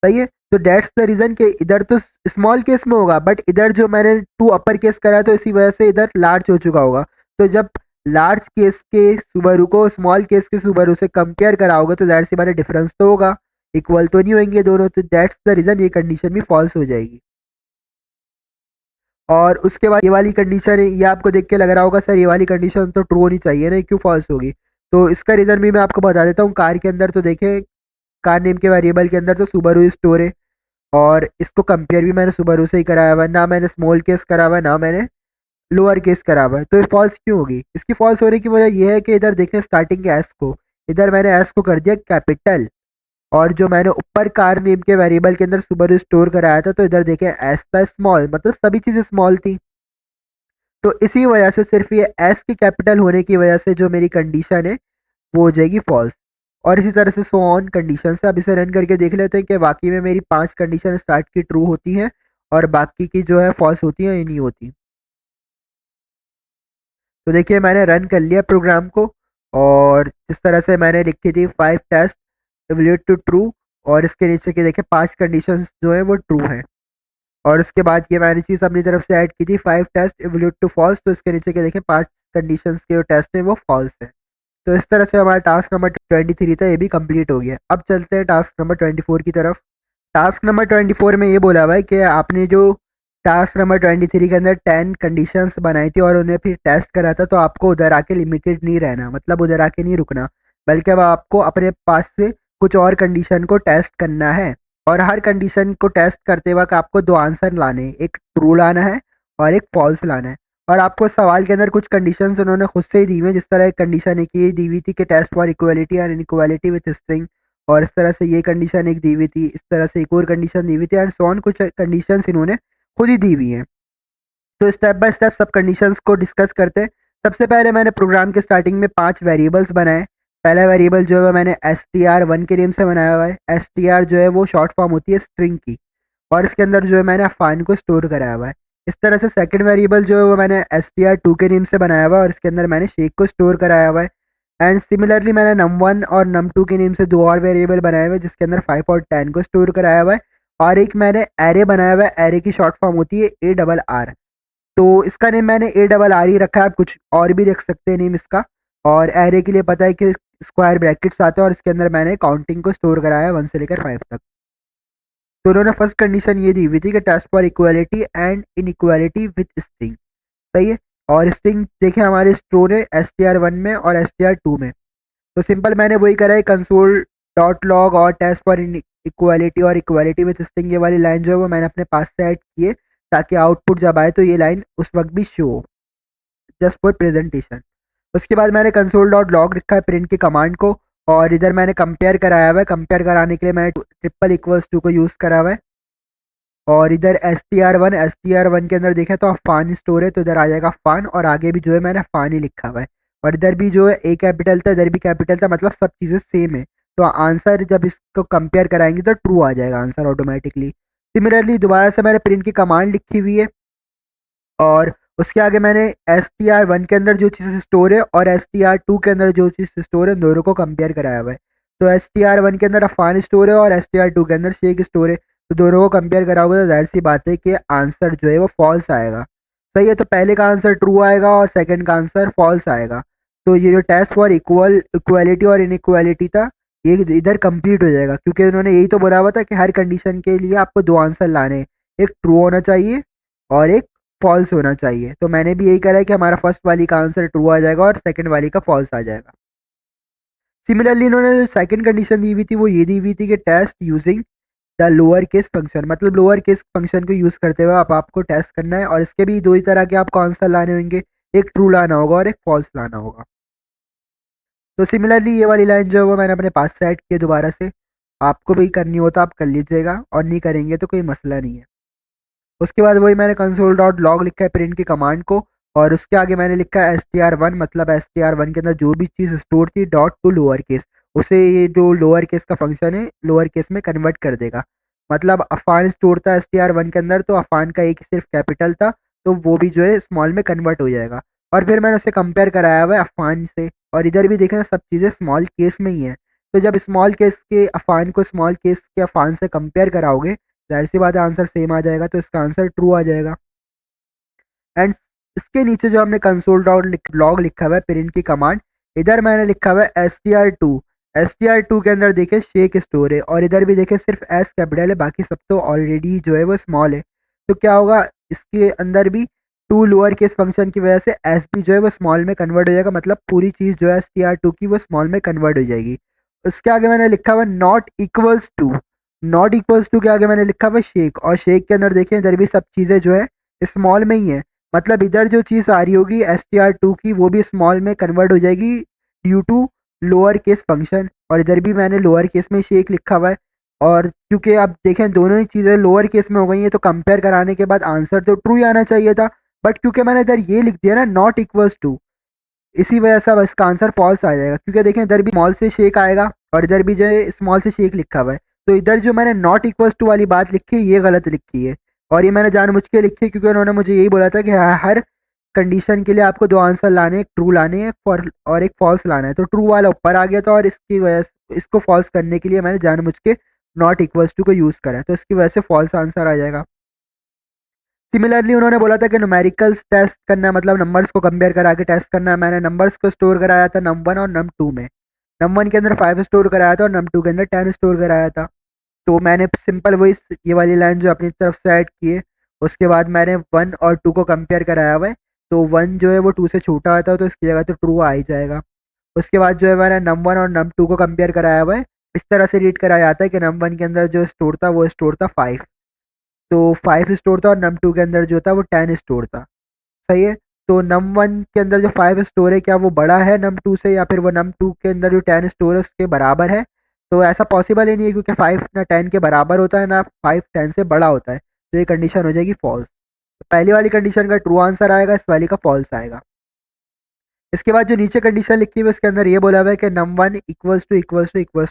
सही है, तो दैट्स द रीजन कि इधर तो स्मॉल केस में होगा बट इधर जो मैंने टू अपर केस करा है तो इसी वजह से इधर लार्ज हो चुका होगा। तो जब लार्ज केस के सुबारू को स्मॉल केस के सुबारू से कंपेयर कराओगे तो जाहिर सी बात है डिफरेंस तो होगा, इक्वल तो नहीं होंगे दोनों, तो दैट्स द रीजन ये कंडीशन भी फॉल्स हो जाएगी। और उसके बाद ये वाली कंडीशन है, ये आपको देख के लग रहा होगा सर ये वाली कंडीशन तो ट्रू होनी चाहिए ना, क्यों फॉल्स होगी? तो इसका रीज़न भी मैं आपको बता देता हूँ। कार के अंदर तो देखें, कार नेम के वेरिएबल के अंदर तो सुबारू स्टोर है, और इसको कंपेयर भी मैंने सुबारू से ही कराया हुआ है, ना मैंने स्मॉल केस करा हुआ है ना मैंने लोअर केस करा हुआ है। तो ये फॉल्स क्यों होगी? इसकी फॉल्स होने की वजह ये है कि इधर देखें स्टार्टिंग के एस को, इधर मैंने एस को कर दिया कैपिटल, और जो मैंने ऊपर कार नेम के वेरिएबल के अंदर सुबारू स्टोर कराया था तो इधर देखें एस था स्मॉल, मतलब सभी चीज़ें स्मॉल थी। तो इसी वजह से सिर्फ ये एस की कैपिटल होने की वजह से जो मेरी कंडीशन है वो हो जाएगी फॉल्स। और इसी तरह से सो ऑन कंडीशन से अब इसे रन करके देख लेते हैं कि वाकई में मेरी 5 कंडीशन स्टार्ट की ट्रू होती हैं और बाकी की जो है फॉल्स होती हैं या नहीं होती। तो देखिए मैंने रन कर लिया प्रोग्राम को, और जिस तरह से मैंने लिखी थी 5 टेस्ट इवैल्यूएट टू ट्रू, और इसके नीचे के देखिए 5 कंडीशंस जो है वो ट्रू हैं। और उसके बाद ये मैंने चीज़ अपनी तरफ से ऐड की थी 5 टेस्ट इवैल्यूएट टू फॉल्स, तो इसके नीचे के देखें 5 कंडीशंस के जो टेस्ट है वो फॉल्स है। तो इस तरह से हमारा टास्क नंबर 23 था, ये भी कंप्लीट हो गया। अब चलते हैं टास्क नंबर 24 की तरफ। टास्क नंबर 24 में ये बोला हुआ है कि आपने जो टास्क नंबर 23 के अंदर 10 कंडीशंस बनाई थी और उन्हें फिर टेस्ट करा था, तो आपको उधर आके लिमिटेड नहीं रहना, मतलब उधर आके नहीं रुकना, बल्कि अब आपको अपने पास से कुछ और कंडीशन को टेस्ट करना है। और हर कंडीशन को टेस्ट करते वक्त आपको 2 आंसर लाने हैं, एक ट्रू लाना है और एक फॉल्स लाना है। और आपको सवाल के अंदर कुछ कंडीशंस उन्होंने खुद से ही दी हुई हैं, जिस तरह एक कंडीशन है कि ये दी हुई थी कि test for equality and inequality with string, और इस तरह से ये कंडीशन एक दी हुई थी, इस तरह से एक और कंडीशन दी हुई थी, एंड सो ऑन। कुछ कंडीशंस इन्होंने खुद ही दी हुई हैं। तो स्टेप बाय स्टेप सब कंडीशंस को डिस्कस करते हैं। सबसे पहले मैंने प्रोग्राम के स्टार्टिंग में 5 वेरिएबल्स बनाए। पहला वेरिएबल जो है मैंने str1 के नेम से बनाया हुआ है। str जो है वो शॉर्ट फॉर्म होती है स्ट्रिंग की, और इसके अंदर जो है मैंने अफान को स्टोर कराया हुआ है। इस तरह से सेकंड वेरिएबल जो है वो मैंने str2 के नेम से बनाया हुआ है, और इसके अंदर मैंने शेख को स्टोर कराया हुआ है। एंड सिमिलरली मैंने num1 और num2 के नेम से 2 और वेरिएबल बनाए हुए हैं, जिसके अंदर 5 और 10 को स्टोर कराया हुआ है। और एक मैंने एरे बनाया हुआ है, एरे की शॉर्ट फॉर्म होती है ARR। तो इसका नेम मैंने ARR ही रखा है, आप कुछ और भी रख सकते हैं नेम इसका। और एरे के लिए पता है कि स्क्वायर ब्रैकेट्स आते हैं, और इसके अंदर मैंने काउंटिंग को स्टोर कराया है 1 से लेकर 5 तक। तो उन्होंने फर्स्ट कंडीशन ये दी हुई थी कि test for equality and inequality with string, सही है। और स्ट्रिंग देखें हमारे स्टोर है str1 में और str2 में। तो सिंपल मैंने वही करा है, कंसोल डॉट लॉग और टेस्ट फॉर इक्वालिटी और इक्वालिटी विथ स्ट्रिंग, ये वाली लाइन जो है वो मैंने अपने पास से ऐड की है, ताकि आउटपुट जब आए तो ये लाइन उस वक्त भी शो हो, जस्ट फॉर प्रेजेंटेशन। उसके बाद मैंने कंसोल डॉट लॉग रखा है प्रिंट की कमांड को, और इधर मैंने कंपेयर कराया हुआ है। कंपेयर कराने के लिए मैंने ट्रिपल इक्वल्स टू को यूज़ करा हुआ है। और इधर str1 के अंदर देखें तो अफान स्टोर है, तो इधर आ जाएगा अफान, और आगे भी जो है मैंने अफान ही लिखा हुआ है। और इधर भी जो है ए कैपिटल था, इधर भी कैपिटल था, मतलब सब चीज़ें सेम है। तो आंसर जब इसको कंपेयर कराएंगे तो ट्रू आ जाएगा आंसर ऑटोमेटिकली। सिमिलरली दोबारा से मैंने प्रिंट की कमांड लिखी हुई है, और उसके आगे मैंने str1 के अंदर जो चीज़ स्टोर है और str2 के अंदर जो चीज़ स्टोर है, दोनों को कंपेयर कराया हुआ है। तो str1 के अंदर अफान स्टोर है और str2 के अंदर शेख स्टोर है, तो दोनों को कंपेयर कराओगे तो जाहिर सी बात है कि आंसर जो है वो फॉल्स आएगा, सही है। तो पहले का आंसर ट्रू आएगा और सेकंड का आंसर फॉल्स आएगा। तो ये जो टेस्ट फॉर इक्वालिटी और इनइक्वालिटी था, ये इधर कंप्लीट हो जाएगा, क्योंकि उन्होंने यही तो बोला हुआ था कि हर कंडीशन के लिए आपको 2 आंसर लाने हैं, एक ट्रू होना चाहिए और एक फॉल्स होना चाहिए। तो मैंने भी यही करा है कि हमारा फर्स्ट वाली का आंसर ट्रू आ जाएगा और सेकंड वाली का फॉल्स आ जाएगा। सिमिलरली इन्होंने जो सेकंड कंडीशन दी हुई थी वो ये दी हुई थी कि test using the lower case function, मतलब लोअर केस फंक्शन को यूज़ करते हुए आपको टेस्ट करना है, और इसके भी 2 ही तरह के आपको आंसर लाने होंगे, एक ट्रू लाना होगा और एक फॉल्स लाना होगा। तो सिमिलरली ये वाली लाइन जो है वो मैंने अपने पास से ऐड की है दोबारा से। आपको भी करनी हो तो आप कर लीजिएगा, और नहीं करेंगे तो कोई मसला नहीं है। उसके बाद वही मैंने कंसोल डॉट लॉग लिखा है प्रिंट की कमांड को, और उसके आगे मैंने लिखा है str1, मतलब str1 के अंदर जो भी चीज़ स्टोर थी डॉट टू लोअर केस, उसे ये जो लोअर केस का फंक्शन है लोअर केस में कन्वर्ट कर देगा। मतलब अफान स्टोर था str1 के अंदर, तो अफान का एक सिर्फ कैपिटल था, तो वो भी जो है स्मॉल में कन्वर्ट हो जाएगा। और फिर मैंने उसे कंपेयर कराया हुआ है अफान से, और इधर भी देखें सब चीज़ें स्मॉल केस में ही है। तो जब स्मॉल केस के अफान को स्मॉल केस के अफान से कंपेयर कराओगे, जाहिर सी बात है आंसर सेम आ जाएगा, तो इसका आंसर ट्रू आ जाएगा। एंड इसके नीचे जो हमने कंसोल डॉट लॉग लिखा हुआ है प्रिंट की कमांड, इधर मैंने लिखा हुआ है str2 के अंदर देखें शेक स्टोर है, और इधर भी देखें सिर्फ एस कैपिटल है, बाकी सब तो ऑलरेडी जो है वो स्मॉल है। तो क्या होगा, इसके अंदर भी टू लोअर केस फंक्शन की वजह से एस भी जो है वो स्मॉल में कन्वर्ट हो जाएगा, मतलब पूरी चीज़ जो है str2 की वो स्मॉल में कन्वर्ट हो जाएगी। उसके आगे मैंने लिखा हुआ not equals to, not equals to के आगे मैंने लिखा हुआ शेक, और शेक के अंदर देखें इधर भी सब चीज़ें जो है स्मॉल में ही है, मतलब इधर जो चीज़ आ रही होगी str2 की वो भी स्मॉल में कन्वर्ट हो जाएगी due to lower case function, और इधर भी मैंने लोअर केस में शेक लिखा हुआ है। और क्योंकि आप देखें दोनों ही चीज़ें लोअर केस में हो गई हैं तो कंपेयर कराने के बाद आंसर तो ट्रू ही आना चाहिए था, बट क्योंकि मैंने इधर ये लिख दिया ना नॉट इक्वल्स टू, इसी वजह से अब इसका आंसर फॉल्स आ जाएगा, क्योंकि देखें इधर भी स्मॉल से शेक आएगा और इधर भी जो है स्मॉल से शेक लिखा हुआ है, तो इधर जो मैंने नॉट इक्वल्स टू वाली बात लिखी है ये गलत लिखी है, और ये मैंने जानबूझ के लिखी है क्योंकि उन्होंने मुझे यही बोला था कि हर कंडीशन के लिए आपको दो आंसर लाने, एक ट्रू लाने हैं और एक फॉल्स लाना है, तो ट्रू वाला ऊपर आ गया था और इसकी वजह से इसको फॉल्स करने के लिए मैंने जानबूझ के नॉट इक्वल्स टू को यूज़ करा है, तो इसकी वजह से फॉल्स आंसर आ जाएगा। सिमिलरली उन्होंने बोला था कि न्यूमेरिकल्स टेस्ट करना है, मतलब नंबर्स को कंपेयर करा के टेस्ट करना है। मैंने नंबर्स को स्टोर कराया था num1 और num2 में, num1 के अंदर 5 स्टोर कराया था और num2 के अंदर 10 स्टोर कराया था। तो मैंने सिंपल वही ये वाली लाइन जो अपनी तरफ से ऐड की है, उसके बाद मैंने 1 और 2 को कंपेयर कराया हुआ है, तो 1 जो है वो 2 से छोटा आता है तो इसकी जगह तो ट्रू आ ही जाएगा। उसके बाद जो है मैंने num1 और num2 को कंपेयर कराया हुआ है, इस तरह से रीड कराया जाता है कि num1 के अंदर जो स्टोर था वो स्टोर था 5, तो 5 स्टोर था और num2 के अंदर जो था वो 10 स्टोर था। सही है, तो num1 के अंदर जो 5 स्टोर है क्या वो बड़ा है num2 से, या फिर वो num2 के अंदर जो 10 स्टोर है उसके बराबर है? तो ऐसा पॉसिबल ही नहीं है, क्योंकि 5 ना 10 के बराबर होता है ना 5 10 से बड़ा होता है, तो ये कंडीशन हो जाएगी फॉल्स। तो पहली वाली कंडीशन का ट्रू आंसर आएगा, इस वाली का फॉल्स आएगा। इसके बाद जो नीचे कंडीशन लिखी हुई है उसके अंदर ये बोला हुआ है कि num1 इक्वल्स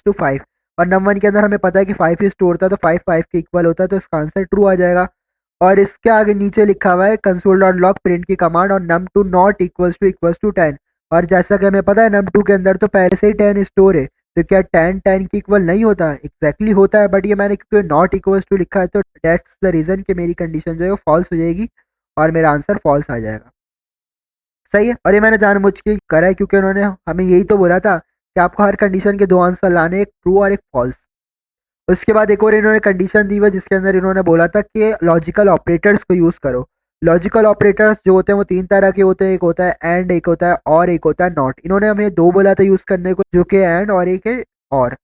टू 5, और num1 के अंदर हमें पता है कि 5 ही स्टोर था, तो 5 5 के इक्वल होता है, तो इसका आंसर ट्रू आ जाएगा। और इसके आगे नीचे लिखा हुआ है कंसोल डॉट लॉग प्रिंट की कमांड और num2 नॉट इक्वल्स टू 10, और जैसा कि हमें पता है num2 के अंदर तो पहले से ही 10 स्टोर है, तो क्या 10 10 की इक्वल नहीं होता? एग्जैक्टली होता है, बट ये मैंने क्योंकि नॉट इक्वल्स टू लिखा है तो दैट्स द रीज़न कि मेरी कंडीशन जो है वो फॉल्स हो जाएगी और मेरा आंसर फॉल्स आ जाएगा। सही है, और ये मैंने जानबूझ के करा है क्योंकि उन्होंने हमें यही तो बोला था कि आपको हर कंडीशन के दो आंसर लाने, एक ट्रू और एक फॉल्स। उसके बाद एक और इन्होंने कंडीशन दी हुई जिसके अंदर इन्होंने बोला था कि लॉजिकल ऑपरेटर्स को यूज़ करो। लॉजिकल ऑपरेटर्स जो होते हैं वो तीन तरह के होते हैं, एक होता है एंड, एक होता है और, एक होता है नॉट। इन्होंने हमें दो बोला था यूज़ करने को, जो कि एंड और एक है और।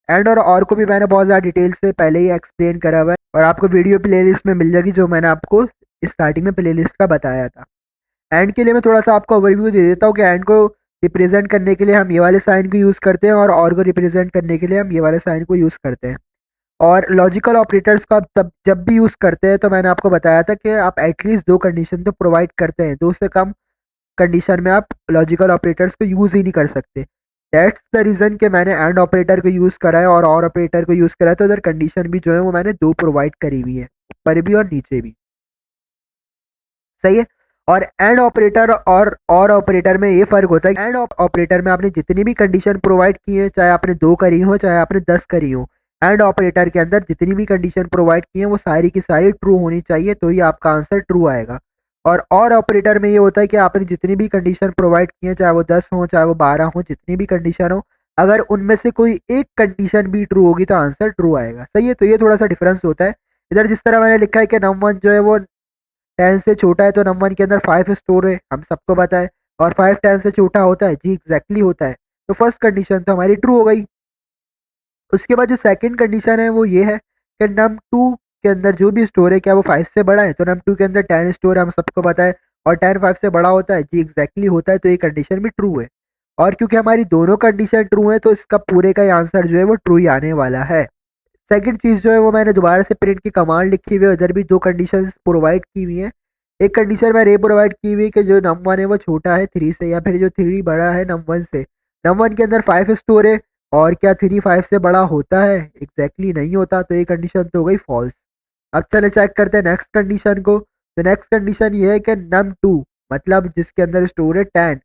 एंड और को भी मैंने बहुत ज़्यादा डिटेल से पहले ही एक्सप्लेन करा हुआ है और आपको वीडियो प्लेलिस्ट में मिल जाएगी, जो मैंने आपको स्टार्टिंग में प्लेलिस्ट का बताया था। एंड के लिए मैं थोड़ा सा आपको ओवरव्यू दे देता हूँ कि एंड को रिप्रेजेंट करने के लिए हम ये वाले साइन को यूज़ करते हैं और को रिप्रेजेंट करने के लिए हम ये वाले साइन को यूज़ करते हैं। और लॉजिकल ऑपरेटर्स को आप तब जब भी यूज़ करते हैं तो मैंने आपको बताया था कि आप एटलीस्ट दो कंडीशन तो प्रोवाइड करते हैं, दो से कम कंडीशन में आप लॉजिकल ऑपरेटर्स को यूज़ ही नहीं कर सकते। दैट्स द रीज़न कि मैंने एंड ऑपरेटर को यूज़ करा है और ऑपरेटर को यूज़ करा है, तो उधर कंडीशन भी जो है वो मैंने दो प्रोवाइड करी हुई है, ऊपर भी और नीचे भी। सही है, और एंड ऑपरेटर और ऑपरेटर में ये फ़र्क होता है कि एंड ऑपरेटर में आपने जितनी भी कंडीशन प्रोवाइड की है, चाहे आपने 2 करी हो चाहे आपने 10 करी हो, एंड ऑपरेटर के अंदर जितनी भी कंडीशन प्रोवाइड की है वो सारी की सारी ट्रू होनी चाहिए, तो ही आपका आंसर ट्रू आएगा। और ऑपरेटर में ये होता है कि आपने जितनी भी कंडीशन प्रोवाइड की है, चाहे वो 10 हो चाहे वो 12 हो, जितनी भी कंडीशन हो, अगर उनमें से कोई एक कंडीशन भी ट्रू होगी तो आंसर ट्रू आएगा। सही है, तो ये थोड़ा सा डिफरेंस होता है। इधर जिस तरह मैंने लिखा है कि num1 जो है वो 10 से छोटा है, तो num1 के अंदर 5 स्टोर है, हम सबको पता है, और 5 10 से छोटा होता है, जी एग्जैक्टली होता है, तो फर्स्ट कंडीशन तो हमारी ट्रू हो गई। उसके बाद जो सेकंड कंडीशन है वो ये है कि num2 के अंदर जो भी स्टोर है क्या वो 5 से बड़ा है, तो num2 के अंदर 10 स्टोर है, हम सबको पता है, और 10 5 से बड़ा होता है, जी एग्जैक्टली होता है, तो ये कंडीशन भी ट्रू है। और क्योंकि हमारी दोनों कंडीशन ट्रू है तो इसका पूरे का आंसर जो है वो ट्रू ही आने वाला है। सेकंड चीज़ जो है वो मैंने दोबारा से प्रिंट की कमांड लिखी हुई है, उधर भी दो कंडीशंस प्रोवाइड की हुई हैं। एक कंडीशन मैंने ये प्रोवाइड की हुई है कि जो num1 है वो छोटा है 3 से, या फिर जो 3 बड़ा है num1 से। num1 के अंदर 5 स्टोर है, और क्या 3 5 से बड़ा होता है? एग्जैक्टली नहीं होता, तो ये कंडीशन तो हो गई फॉल्स। अब चले चेक करते हैं नेक्स्ट कंडीशन को। तो नेक्स्ट कंडीशन ये है कि num2 मतलब जिसके अंदर स्टोर है 10,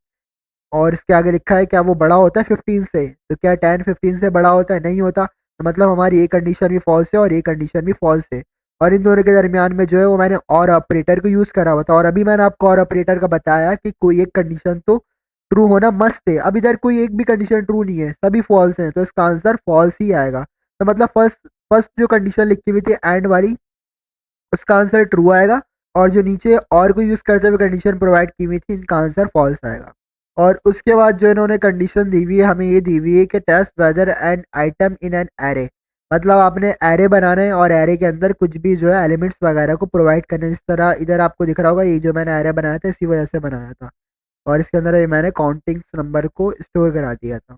और इसके आगे लिखा है क्या वो बड़ा होता है 15 से, तो क्या 10 15 से बड़ा होता है? नहीं होता, तो मतलब हमारी ये कंडीशन भी फॉल्स है और ये कंडीशन भी फॉल्स है। और इन दोनों के दरमियान में जो है वो मैंने और ऑपरेटर को यूज़ करा हुआ था, और अभी मैंने आपको और ऑपरेटर का बताया कि कोई एक कंडीशन तो ट्रू होना मस्ट है। अब इधर कोई एक भी कंडीशन ट्रू नहीं है, सभी फॉल्स हैं, तो इसका आंसर फॉल्स ही आएगा। तो मतलब फर्स्ट फर्स्ट जो कंडीशन लिखी हुई थी एंड वाली, उसका आंसर ट्रू आएगा, और जो नीचे और कोई यूज़ करते हुए कंडीशन प्रोवाइड की हुई थी, इनका आंसर फॉल्स आएगा। और उसके बाद जो इन्होंने कंडीशन दी हुई है, हमें ये दी हुई है कि test whether an item in an array, मतलब आपने एरे बनाना है और एरे के अंदर कुछ भी जो है एलिमेंट्स वगैरह को प्रोवाइड करना है। जिस तरह इधर आपको दिख रहा होगा, ये जो मैंने एरे बनाया था इसी वजह से बनाया था, और इसके अंदर ये मैंने काउंटिंग्स नंबर को स्टोर करा दिया था।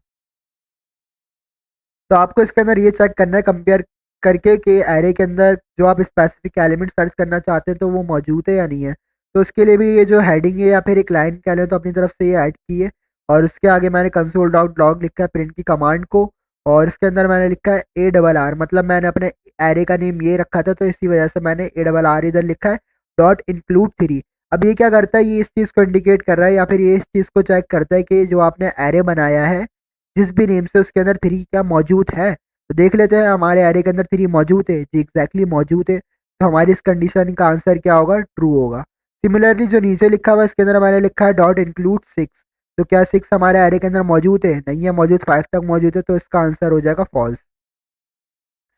तो आपको इसके अंदर ये चेक करना है कंपेयर करके कि एरे के अंदर जो आप स्पेसिफिक एलिमेंट सर्च करना चाहते हैं तो वो मौजूद है या नहीं है। तो उसके लिए भी ये जो हेडिंग है या फिर एक लाइन कह लें तो अपनी तरफ से ये ऐड की है, और उसके आगे मैंने कंसोल डॉट लॉग लिखा है प्रिंट की कमांड को, और इसके अंदर मैंने लिखा है ARR, मतलब मैंने अपने एरे का नेम ये रखा था तो इसी वजह से मैंने ARR इधर लिखा है डॉट इंक्लूड 3। अब ये क्या करता है, ये इस चीज़ को इंडिकेट कर रहा है या फिर ये इस चीज़ को चेक करता है कि जो आपने एरे बनाया है जिस भी नेम से, उसके अंदर 3 क्या मौजूद है। तो देख लेते हैं हमारे एरे के अंदर 3 मौजूद है जी, एग्जैक्टली मौजूद है। तो हमारी इस कंडीशन का आंसर क्या होगा, ट्रू होगा। सिमिलरली जो नीचे लिखा हुआ है इसके अंदर मैंने लिखा है डॉट इंक्लूड 6, तो क्या 6 हमारे एरे के अंदर मौजूद है, नहीं है मौजूद, 5 तक मौजूद है, तो इसका आंसर हो जाएगा फॉल्स।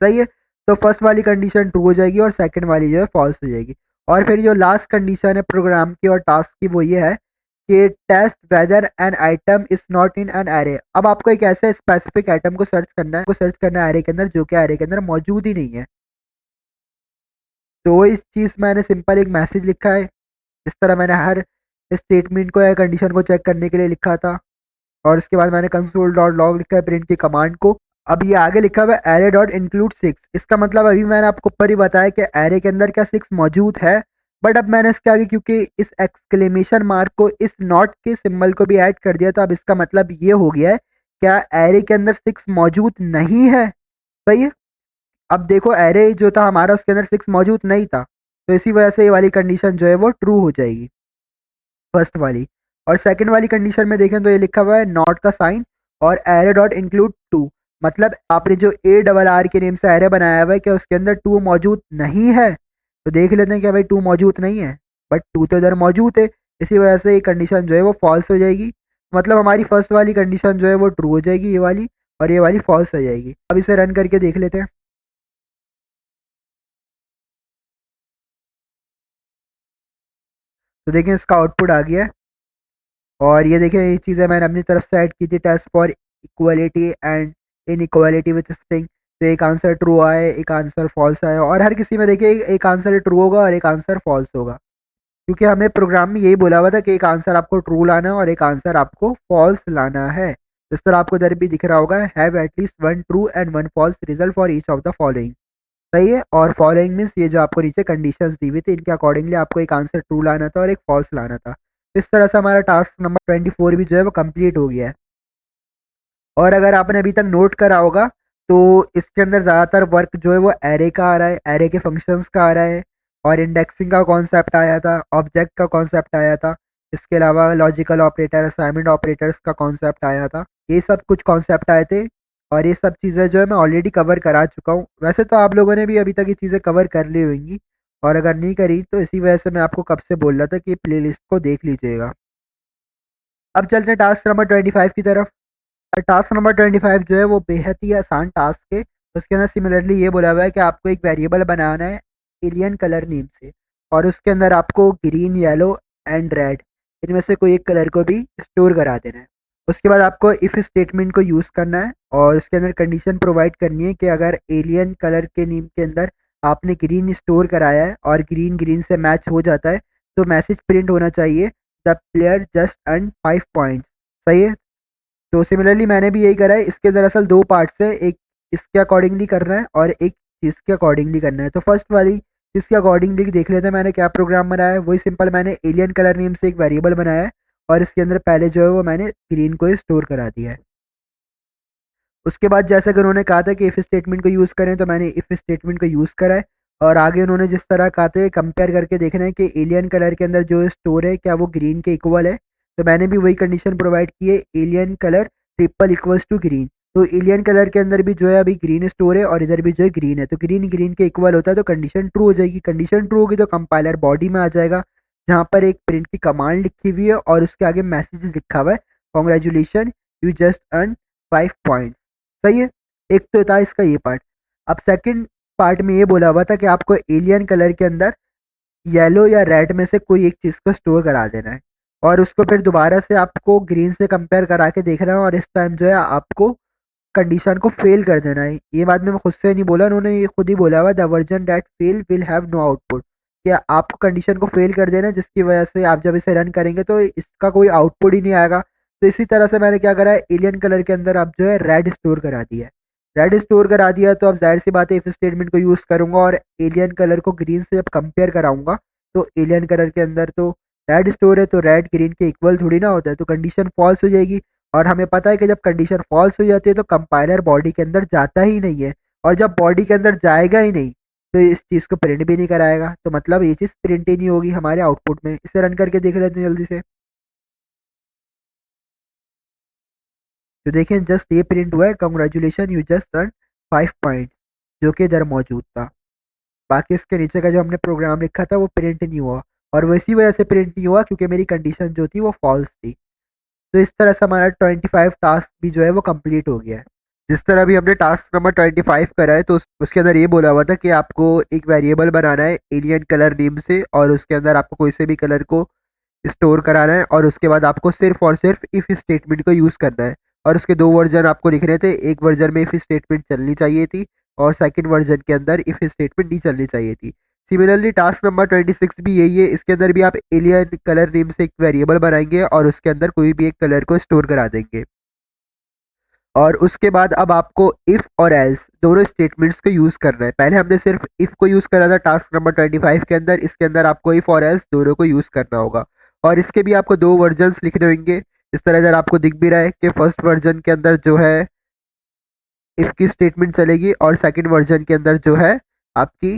सही है। तो फर्स्ट वाली कंडीशन ट्रू हो जाएगी और सेकंड वाली जो है फॉल्स हो जाएगी। और फिर जो लास्ट कंडीशन है प्रोग्राम की और टास्क की, वो ये है कि test whether an item is not in an array. अब आपको एक ऐसे स्पेसिफिक आइटम को सर्च करना है एरे के अंदर जो कि एरे के अंदर मौजूद ही नहीं है। तो इस चीज़ मैंने सिंपल एक मैसेज लिखा है, इस तरह मैंने हर स्टेटमेंट को या कंडीशन को चेक करने के लिए लिखा था, और उसके बाद मैंने कंसोल डॉट लॉग लिखा है प्रिंट की कमांड को। अब ये आगे लिखा हुआ है एरे डॉट इंक्लूड 6, इसका मतलब अभी मैंने आपको ऊपर ही बताया कि एरे के अंदर क्या 6 मौजूद है, बट अब मैंने इसके आगे क्योंकि इस एक्सक्लेमेशन मार्क को, इस नॉट के सिंबल को भी ऐड कर दिया, तो अब इसका मतलब ये हो गया है क्या एरे के अंदर 6 मौजूद नहीं है। सही है। अब देखो एरे जो था हमारा उसके अंदर 6 मौजूद नहीं था, तो इसी वजह से ये वाली कंडीशन जो है वो ट्रू हो जाएगी, फर्स्ट वाली। और सेकंड वाली कंडीशन में देखें तो ये लिखा हुआ है नॉट का साइन और एरे डॉट इंक्लूड 2, मतलब आपने जो ARR के नेम से एरे बनाया हुआ है क्या उसके अंदर 2 मौजूद नहीं है। तो देख लेते हैं क्या भाई 2 मौजूद नहीं है, बट 2 तो इधर मौजूद है, इसी वजह से ये कंडीशन जो है वो फॉल्स हो जाएगी। मतलब हमारी फर्स्ट वाली कंडीशन जो है वो ट्रू हो जाएगी ये वाली, और ये वाली फॉल्स हो जाएगी। अब इसे रन करके देख लेते हैं। तो देखें इसका आउटपुट आ गया है, और ये देखिए ये चीज़ें मैंने अपनी तरफ से ऐड की थी, test for equality and inequality with string. तो एक आंसर ट्रू आया, एक आंसर फॉल्स आया, और हर किसी में देखिए एक आंसर ट्रू होगा और एक आंसर फॉल्स होगा, क्योंकि हमें प्रोग्राम में यही बोला हुआ था कि एक आंसर आपको ट्रू लाना है और एक आंसर आपको फॉल्स लाना है। इस तरह आपको इधर भी दिख रहा होगा, have at least 1 true and 1 false result for each of the following. सही है। और फॉलोइंग मीन्स ये जो आपको नीचे कंडीशंस दी हुई थी, इनके अकॉर्डिंगली आपको एक आंसर ट्रू लाना था और एक फॉल्स लाना था। इस तरह से हमारा टास्क नंबर 24 भी जो है वो कंप्लीट हो गया है। और अगर आपने अभी तक नोट करा होगा तो इसके अंदर ज़्यादातर वर्क जो है वो एरे का आ रहा है, एरे के फंक्शंस का आ रहा है, और इंडेक्सिंग का कॉन्सेप्ट आया था, ऑब्जेक्ट का कॉन्सेप्ट आया था, इसके अलावा लॉजिकल ऑपरेटर, असाइनमेंट ऑपरेटर्स का कॉन्सेप्ट आया था। ये सब कुछ कॉन्सेप्ट आए थे, और ये सब चीज़ें जो है मैं ऑलरेडी कवर करा चुका हूँ। वैसे तो आप लोगों ने भी अभी तक ये चीज़ें कवर कर ली होंगी, और अगर नहीं करी तो इसी वजह से मैं आपको कब से बोल रहा था कि प्लेलिस्ट को देख लीजिएगा। अब चलते हैं टास्क नंबर 25 की तरफ। टास्क नंबर 25 जो है वो बेहद ही आसान टास्क है। उसके अंदर सिमिलरली ये बोला हुआ है कि आपको एक वेरिएबल बनाना है एलियन कलर नेम से, और उसके अंदर आपको ग्रीन, येलो एंड रेड इनमें से कोई एक कलर को भी स्टोर करा देना है। उसके बाद आपको इफ़ स्टेटमेंट को यूज़ करना है, और उसके अंदर कंडीशन प्रोवाइड करनी है कि अगर एलियन कलर के नेम के अंदर आपने ग्रीन स्टोर कराया है और ग्रीन ग्रीन से मैच हो जाता है, तो मैसेज प्रिंट होना चाहिए the player just earn 5 points. सही है। तो सिमिलरली मैंने भी यही करा है। इसके दरअसल 2 पार्ट्स है, एक इसके अकॉर्डिंगली करना है और एक चीज़ के अकॉर्डिंगली करना है। तो फर्स्ट वाली चीज़ के अकॉर्डिंगली देख लेते हैं मैंने क्या प्रोग्राम बनाया है। वही सिंपल मैंने एलियन कलर नेम से एक वेरिएबल बनाया है, और इसके अंदर पहले जो है वो मैंने ग्रीन को स्टोर करा दिया है। उसके बाद जैसा कि उन्होंने कहा था कि इफ़ स्टेटमेंट को यूज़ करें, तो मैंने इफ़ स्टेटमेंट को यूज़ करा है, और आगे उन्होंने जिस तरह कहा था कंपेयर करके देखना है कि एलियन कलर के अंदर जो स्टोर है क्या वो ग्रीन के इक्वल है। तो मैंने भी वही कंडीशन प्रोवाइड की है, alien colour triple equals to green. तो एलियन कलर के अंदर भी जो है अभी ग्रीन स्टोर है और इधर भी जो है ग्रीन है, तो ग्रीन ग्रीन के इक्वल होता है, तो कंडीशन ट्रू हो जाएगी। कंडीशन ट्रू होगी तो कंपाइलर बॉडी में आ जाएगा, जहाँ पर एक प्रिंट की कमांड लिखी हुई है और उसके आगे मैसेज लिखा हुआ है, congratulation you just earn 5 point. सही है। एक तो था इसका ये पार्ट। अब सेकंड पार्ट में ये बोला हुआ था कि आपको एलियन कलर के अंदर येलो या रेड में से कोई एक चीज़ को स्टोर करा देना है और उसको फिर दोबारा से आपको ग्रीन से कंपेयर करा के देखना है और इस टाइम जो है आपको कंडीशन को फेल कर देना है। ये बात मैं खुद से नहीं बोला, उन्होंने ये खुद ही बोला हुआ, the version that fail will have no output. क्या आपको कंडीशन को फेल कर देना है जिसकी वजह से आप जब इसे रन करेंगे तो इसका कोई आउटपुट ही नहीं आएगा। तो इसी तरह से मैंने क्या करा है, एलियन कलर के अंदर अब जो है रेड स्टोर करा दिया है। रेड स्टोर करा दिया तो अब जाहिर सी बात है इफ स्टेटमेंट को यूज़ करूंगा और एलियन कलर को ग्रीन से जब कंपेयर कराऊंगा तो एलियन कलर के अंदर तो रेड स्टोर है, तो रेड ग्रीन के इक्वल थोड़ी ना होता है, तो कंडीशन फॉल्स हो जाएगी। और हमें पता है कि जब कंडीशन फॉल्स हो जाती है तो कंपाइलर बॉडी के अंदर जाता ही नहीं है, और जब बॉडी के अंदर जाएगा ही नहीं तो इस चीज़ को प्रिंट भी नहीं कराएगा, तो मतलब ये चीज़ प्रिंट ही नहीं होगी हमारे आउटपुट में। इसे रन करके देख लेते हैं जल्दी से। तो देखें जस्ट ये प्रिंट हुआ है, congratulation you just run 5 point, जो कि इधर मौजूद था। बाकी इसके नीचे का जो हमने प्रोग्राम लिखा था वो प्रिंट नहीं हुआ, और वो इसी वजह से प्रिंट नहीं हुआ क्योंकि मेरी कंडीशन जो थी वो फॉल्स थी। तो इस तरह से हमारा 25 टास्क भी जो है वो कंप्लीट हो गया है। जिस तरह भी हमने टास्क नंबर 25 करा है तो उसके अंदर ये बोला हुआ था कि आपको एक वेरिएबल बनाना है एलियन कलर नेम से, और उसके अंदर आपको कोई से भी कलर को स्टोर कराना है, और उसके बाद आपको सिर्फ और सिर्फ इफ़ स्टेटमेंट को यूज़ करना है। और उसके दो वर्जन आपको लिख रहे थे, एक वर्जन में इफ़ स्टेटमेंट चलनी चाहिए थी और सेकंड वर्जन के अंदर इफ़ स्टेटमेंट नहीं चलनी चाहिए थी। सिमिलरली टास्क नंबर 26 भी यही है, इसके अंदर भी आप एलियन कलर नेम से एक वेरिएबल बनाएंगे और उसके अंदर कोई भी एक कलर को स्टोर करा देंगे। और उसके बाद अब आपको इफ़ और एल्स दोनों स्टेटमेंट्स को यूज़ करना है। पहले हमने सिर्फ इफ़ को यूज़ करा था टास्क नंबर 25 के अंदर, इसके अंदर आपको इफ़ और एल्स दोनों को यूज़ करना होगा। और इसके भी आपको दो वर्जन्स लिखने होंगे। इस तरह अगर आपको दिख भी रहा है कि फर्स्ट वर्जन के अंदर जो है इफ़ की स्टेटमेंट चलेगी और सेकंड वर्जन के अंदर जो है आपकी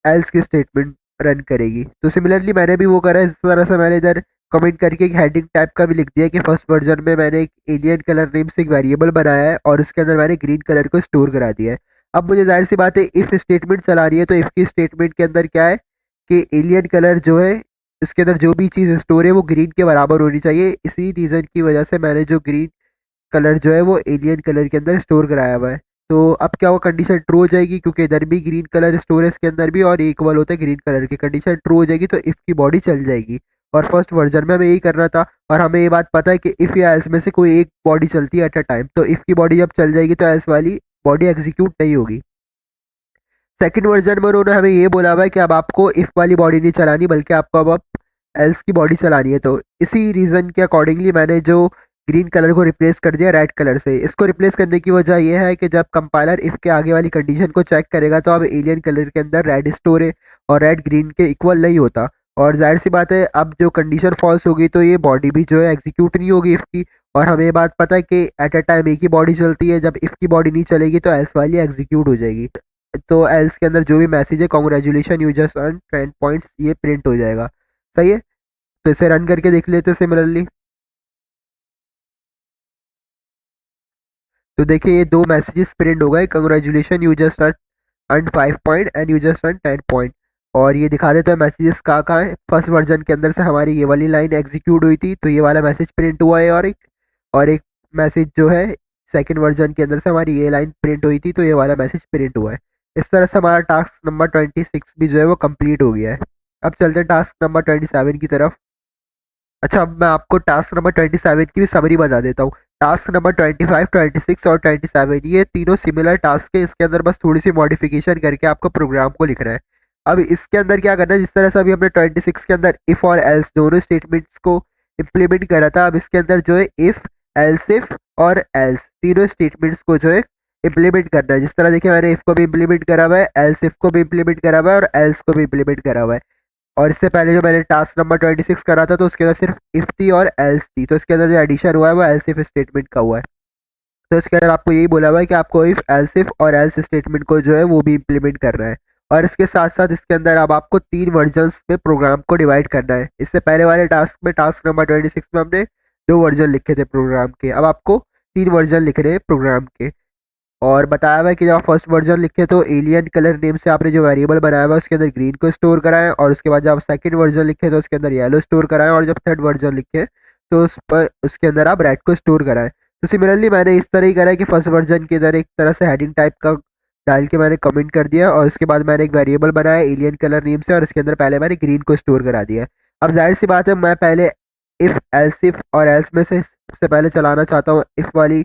एल्स की स्टेटमेंट रन करेगी। तो सिमिलरली मैंने भी वो करा है, इस तरह से मैंने इधर कमेंट करके एक हेडिंग टाइप का भी लिख दिया कि फर्स्ट वर्जन में मैंने एक एलियन कलर नेम से एक वेरिएबल बनाया है और उसके अंदर मैंने ग्रीन कलर को स्टोर करा दिया है। अब मुझे जाहिर सी बात है इफ़ स्टेटमेंट चला रही है, तो इफ़ की स्टेटमेंट के अंदर क्या है कि एलियन कलर जो है इसके अंदर जो भी चीज़ स्टोर है वो ग्रीन के बराबर होनी चाहिए। इसी रीज़न की वजह से मैंने जो ग्रीन कलर जो है वो एलियन कलर के अंदर स्टोर कराया हुआ है। तो अब क्या वो कंडीशन ट्रू हो जाएगी क्योंकि इधर भी ग्रीन कलर स्टोर है इसके अंदर भी और इक्वल होता है ग्रीन कलर की, कंडीशन ट्रू हो जाएगी तो इफ़ की बॉडी चल जाएगी। और फर्स्ट वर्जन में हमें यही करना था, और हमें ये बात पता है कि इफ़ या एल्स में से कोई एक बॉडी चलती है एट अ टाइम, तो इफ़ की बॉडी जब चल जाएगी तो एल्स वाली बॉडी एग्जीक्यूट नहीं होगी। सेकंड वर्जन में उन्होंने हमें ये बोला हुआ है कि अब आपको इफ़ वाली बॉडी नहीं चलानी बल्कि आपको अब एल्स की बॉडी चलानी है। तो इसी रीज़न के अकॉर्डिंगली मैंने जो ग्रीन कलर को रिप्लेस कर दिया रेड कलर से। इसको रिप्लेस करने की वजह यह है कि जब कंपाइलर इफ़ के आगे वाली कंडीशन को चेक करेगा तो अब एलियन कलर के अंदर रेड स्टोर है और रेड ग्रीन के इक्वल नहीं होता, और जाहिर सी बात है अब जो कंडीशन फॉल्स होगी तो ये बॉडी भी जो है एग्जीक्यूट नहीं होगी इफ़ की। और हमें ये बात पता है कि एट अ टाइम एक ही बॉडी चलती है, जब इफ़ की बॉडी नहीं चलेगी तो एल्स वाली एग्जीक्यूट हो जाएगी। तो एल्स के अंदर जो भी मैसेज है congratulation you just earn 10 points ये प्रिंट हो जाएगा। सही है, तो इसे रन करके देख लेते हैं सिमिलरली। तो देखिए ये दो मैसेजेस प्रिंट हो गए, congratulation you just earn 5 point and you just earn 10 point. और ये दिखा देता है मैसेजेस कहाँ कहाँ है। फर्स्ट वर्जन के अंदर से हमारी ये वाली लाइन एग्जीक्यूट हुई थी तो ये वाला मैसेज प्रिंट हुआ है, और एक मैसेज जो है सेकंड वर्जन के अंदर से हमारी ये लाइन प्रिंट हुई थी तो ये वाला मैसेज प्रिंट हुआ है। इस तरह से हमारा टास्क नंबर 26 भी जो है वो कंप्लीट हो गया है। अब चलते हैं टास्क नंबर 27 की तरफ। अच्छा, अब मैं आपको टास्क नंबर 27 की भी समरी बता देता हूँ। टास्क नंबर 25, 26 और 27 ये तीनों सिमिलर टास्क है, इसके अंदर बस थोड़ी सी मॉडिफिकेशन करके आपको प्रोग्राम को लिखना है। अब इसके अंदर क्या करना है, जिस तरह से अभी हमने 26 के अंदर इफ़ और एल्स दोनों स्टेटमेंट्स को इम्प्लीमेंट करा था, अब इसके अंदर जो है इफ़, एल्स इफ और एल्स तीनों स्टेटमेंट्स को जो है इम्प्लीमेंट करना है। जिस तरह देखिए मैंने इफ़ को भी इम्प्लीमेंट करा हुआ है, एल्स इफ को भी इम्प्लीमेंट करा हुआ है और एल्स को भी इम्प्लीमेंट करा हुआ है। और इससे पहले जो मैंने टास्क नंबर 26 करा था तो उसके अंदर सिर्फ इफ थी और एल्स थी, तो इसके अंदर जो एडिशन हुआ है वो एल्स इफ स्टेटमेंट का हुआ है। तो इसके अंदर आपको यही बोला हुआ है कि आपको इफ, एल्स इफ और एल्स स्टेटमेंट को जो है वो भी इम्प्लीमेंट करना है। और इसके साथ साथ इसके अंदर अब आपको 3 वर्जन्स में प्रोग्राम को डिवाइड करना है। इससे पहले वाले टास्क में टास्क नंबर 26 में हमने 2 वर्जन लिखे थे प्रोग्राम के, अब आपको 3 वर्जन लिख रहे हैं प्रोग्राम के। और बताया हुआ है कि जब आप फर्स्ट वर्जन लिखे तो एलियन कलर नेम से आपने जो वेरिएबल बनाया हुआ है उसके अंदर ग्रीन को स्टोर कराएं, और उसके बाद जब आप सेकंड वर्जन लिखे तो उसके अंदर येलो स्टोर कराएं, और जब थर्ड वर्जन लिखे तो उस पर उसके अंदर आप रेड को स्टोर कराएं। तो सिमिलरली मैंने इस तरह ही करा है कि फर्स्ट वर्जन के इधर एक तरह से हेडिंग टाइप का डाल के मैंने कमेंट कर दिया और उसके बाद मैंने एक वेरिएबल बनाया एलियन कलर नेम से और इसके अंदर पहले मैंने ग्रीन को स्टोर करा दिया। अब जाहिर सी बात है मैं पहले इफ़ एल्स इफ और एल्स में से सबसे पहले चलाना चाहता हूँ इफ़ वाली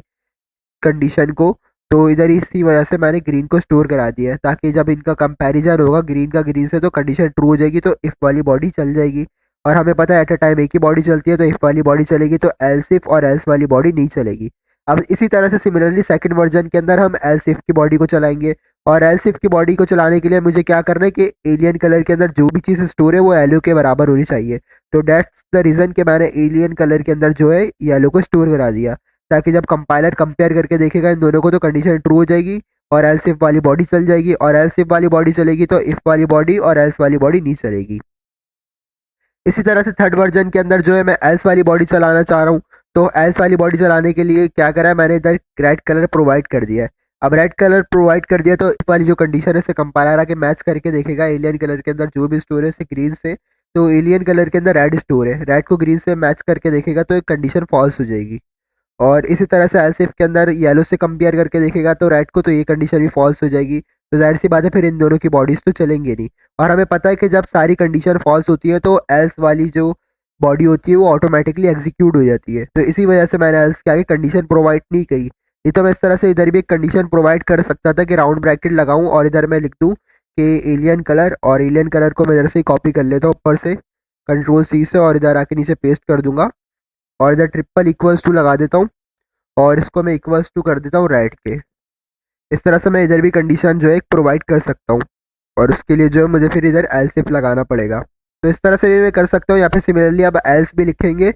कंडीशन को, तो इधर इसी वजह से मैंने ग्रीन को स्टोर करा दिया है ताकि जब इनका कंपैरिजन होगा ग्रीन का ग्रीन से तो कंडीशन ट्रू हो जाएगी, तो इफ़ वाली बॉडी चल जाएगी। और हमें पता है एट अ टाइम एक ही बॉडी चलती है, तो इफ़ वाली बॉडी चलेगी तो एल्स इफ और एल्स वाली बॉडी नहीं चलेगी। अब इसी तरह से सिमिलरली सेकंड वर्जन के अंदर हम एल्स इफ की बॉडी को चलाएंगे और एल्स इफ की बॉडी को चलाने के लिए मुझे क्या करना है कि एलियन कलर के अंदर जो भी चीज़ स्टोर है वो येलो के बराबर होनी चाहिए। तो दैट्स द रीज़न कि मैंने एलियन कलर के अंदर जो है येलो को स्टोर करा दिया, ताकि जब कंपाइलर कंपेयर करके देखेगा इन दोनों को तो कंडीशन ट्रू हो जाएगी और एल्स इफ वाली बॉडी चल जाएगी, और एल्स इफ वाली बॉडी चलेगी तो इफ वाली बॉडी और एल्स वाली बॉडी नहीं चलेगी। इसी तरह से थर्ड वर्जन के अंदर जो है मैं एल्स वाली बॉडी चलाना चाह रहा हूँ, तो एल्स वाली बॉडी चलाने के लिए क्या करा है मैंने इधर रेड कलर प्रोवाइड कर दिया है। अब रेड कलर प्रोवाइड कर दिया तो इस वाली जो कंडीशन है इसे कंपाइलर आके मैच करके देखेगा एलियन कलर के अंदर जो भी स्टोर है इसे ग्रीन से, तो एलियन कलर के अंदर रेड स्टोर है, रेड को ग्रीन से मैच करके देखेगा तो एक कंडीशन फॉल्स हो जाएगी। और इसी तरह से एल्स इफ के अंदर येलो से कंपेयर करके देखेगा तो रेड को, तो ये कंडीशन भी फॉल्स हो जाएगी। तो जाहिर सी बात है फिर इन दोनों की बॉडीज तो चलेंगे नहीं। और हमें पता है कि जब सारी कंडीशन फॉल्स होती है तो एल्स वाली जो बॉडी होती है वो ऑटोमेटिकली एग्जीक्यूट हो जाती है, तो इसी वजह से मैंने एल्स के आगे कंडीशन प्रोवाइड नहीं करी। नहीं तो मैं इस तरह से इधर भी एक कंडीशन प्रोवाइड कर सकता था कि राउंड ब्रैकेट लगाऊं और इधर मैं लिख दूं कि एलियन कलर, और एलियन कलर को मैं इधर से कॉपी कर लेता हूँ ऊपर से कंट्रोल सी से और इधर आके नीचे पेस्ट कर दूंगा और इधर ट्रिपल इक्वल्स टू लगा देता हूँ और इसको मैं इक्वल्स टू कर देता हूँ रेड के। इस तरह से मैं इधर भी कंडीशन जो है प्रोवाइड कर सकता हूँ और उसके लिए जो है मुझे फिर इधर एल्स इफ लगाना पड़ेगा। तो इस तरह से भी मैं कर सकता हूँ, या फिर सिमिलरली अब एल्स भी लिखेंगे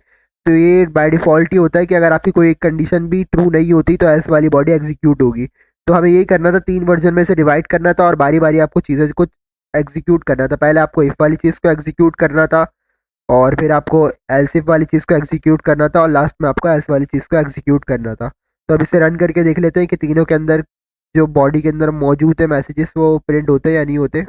तो ये बाय डिफ़ॉल्ट ही होता है कि अगर आपकी कोई एक कंडीशन भी ट्रू नहीं होती तो एल्स वाली बॉडी एग्जीक्यूट होगी। तो हमें यही करना था, 3 वर्जन में से डिवाइड करना था और बारी बारी आपको चीज़ें को एग्जीक्यूट करना था। पहले आपको इफ़ वाली चीज़ को एग्जीक्यूट करना था और फिर आपको एल्स इफ वाली चीज़ को एग्जीक्यूट करना था और लास्ट में आपको एल्स वाली चीज़ को एग्जीक्यूट करना था। तो अब इसे रन करके देख लेते हैं कि तीनों के अंदर जो बॉडी के अंदर मौजूद है मैसेजेस वो प्रिंट होते हैं या नहीं होते।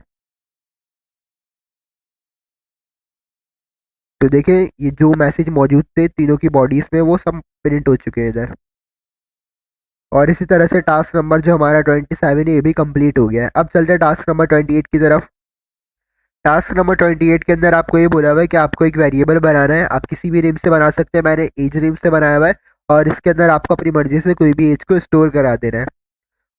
तो देखें ये जो मैसेज मौजूद थे तीनों की बॉडीज़ में वो सब प्रिंट हो चुके हैं इधर। और इसी तरह से टास्क नंबर जो हमारा 27 है ये भी कंप्लीट हो गया है। अब चलते हैं टास्क नंबर 28 की तरफ। टास्क नंबर 28 के अंदर आपको ये बोला हुआ है कि आपको एक वेरिएबल बनाना है, आप किसी भी नेम से बना सकते हैं, मैंने एज नेम से बनाया हुआ है और इसके अंदर आपको अपनी मर्जी से कोई भी एज को स्टोर करा देना है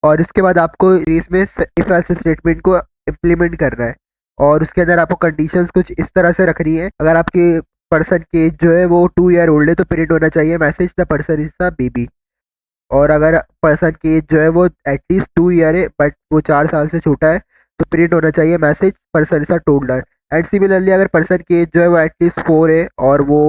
और इसके बाद आपको इसमें इफ एल्स स्टेटमेंट को इम्प्लीमेंट करना है और उसके अंदर आपको कंडीशंस कुछ इस तरह से रखनी है। अगर आपके पर्सन की एज जो है वो 2 ईयर ओल्ड है तो प्रिंट होना चाहिए message the person is a baby, और अगर पर्सन की एज जो है वो एटलीस्ट 2 ईयर है बट वो 4 साल से छोटा है तो प्रिंट होना चाहिए message person is a toddler. And similarly अगर पर्सन की एज जो है वो एटलीस्ट 4 है और वो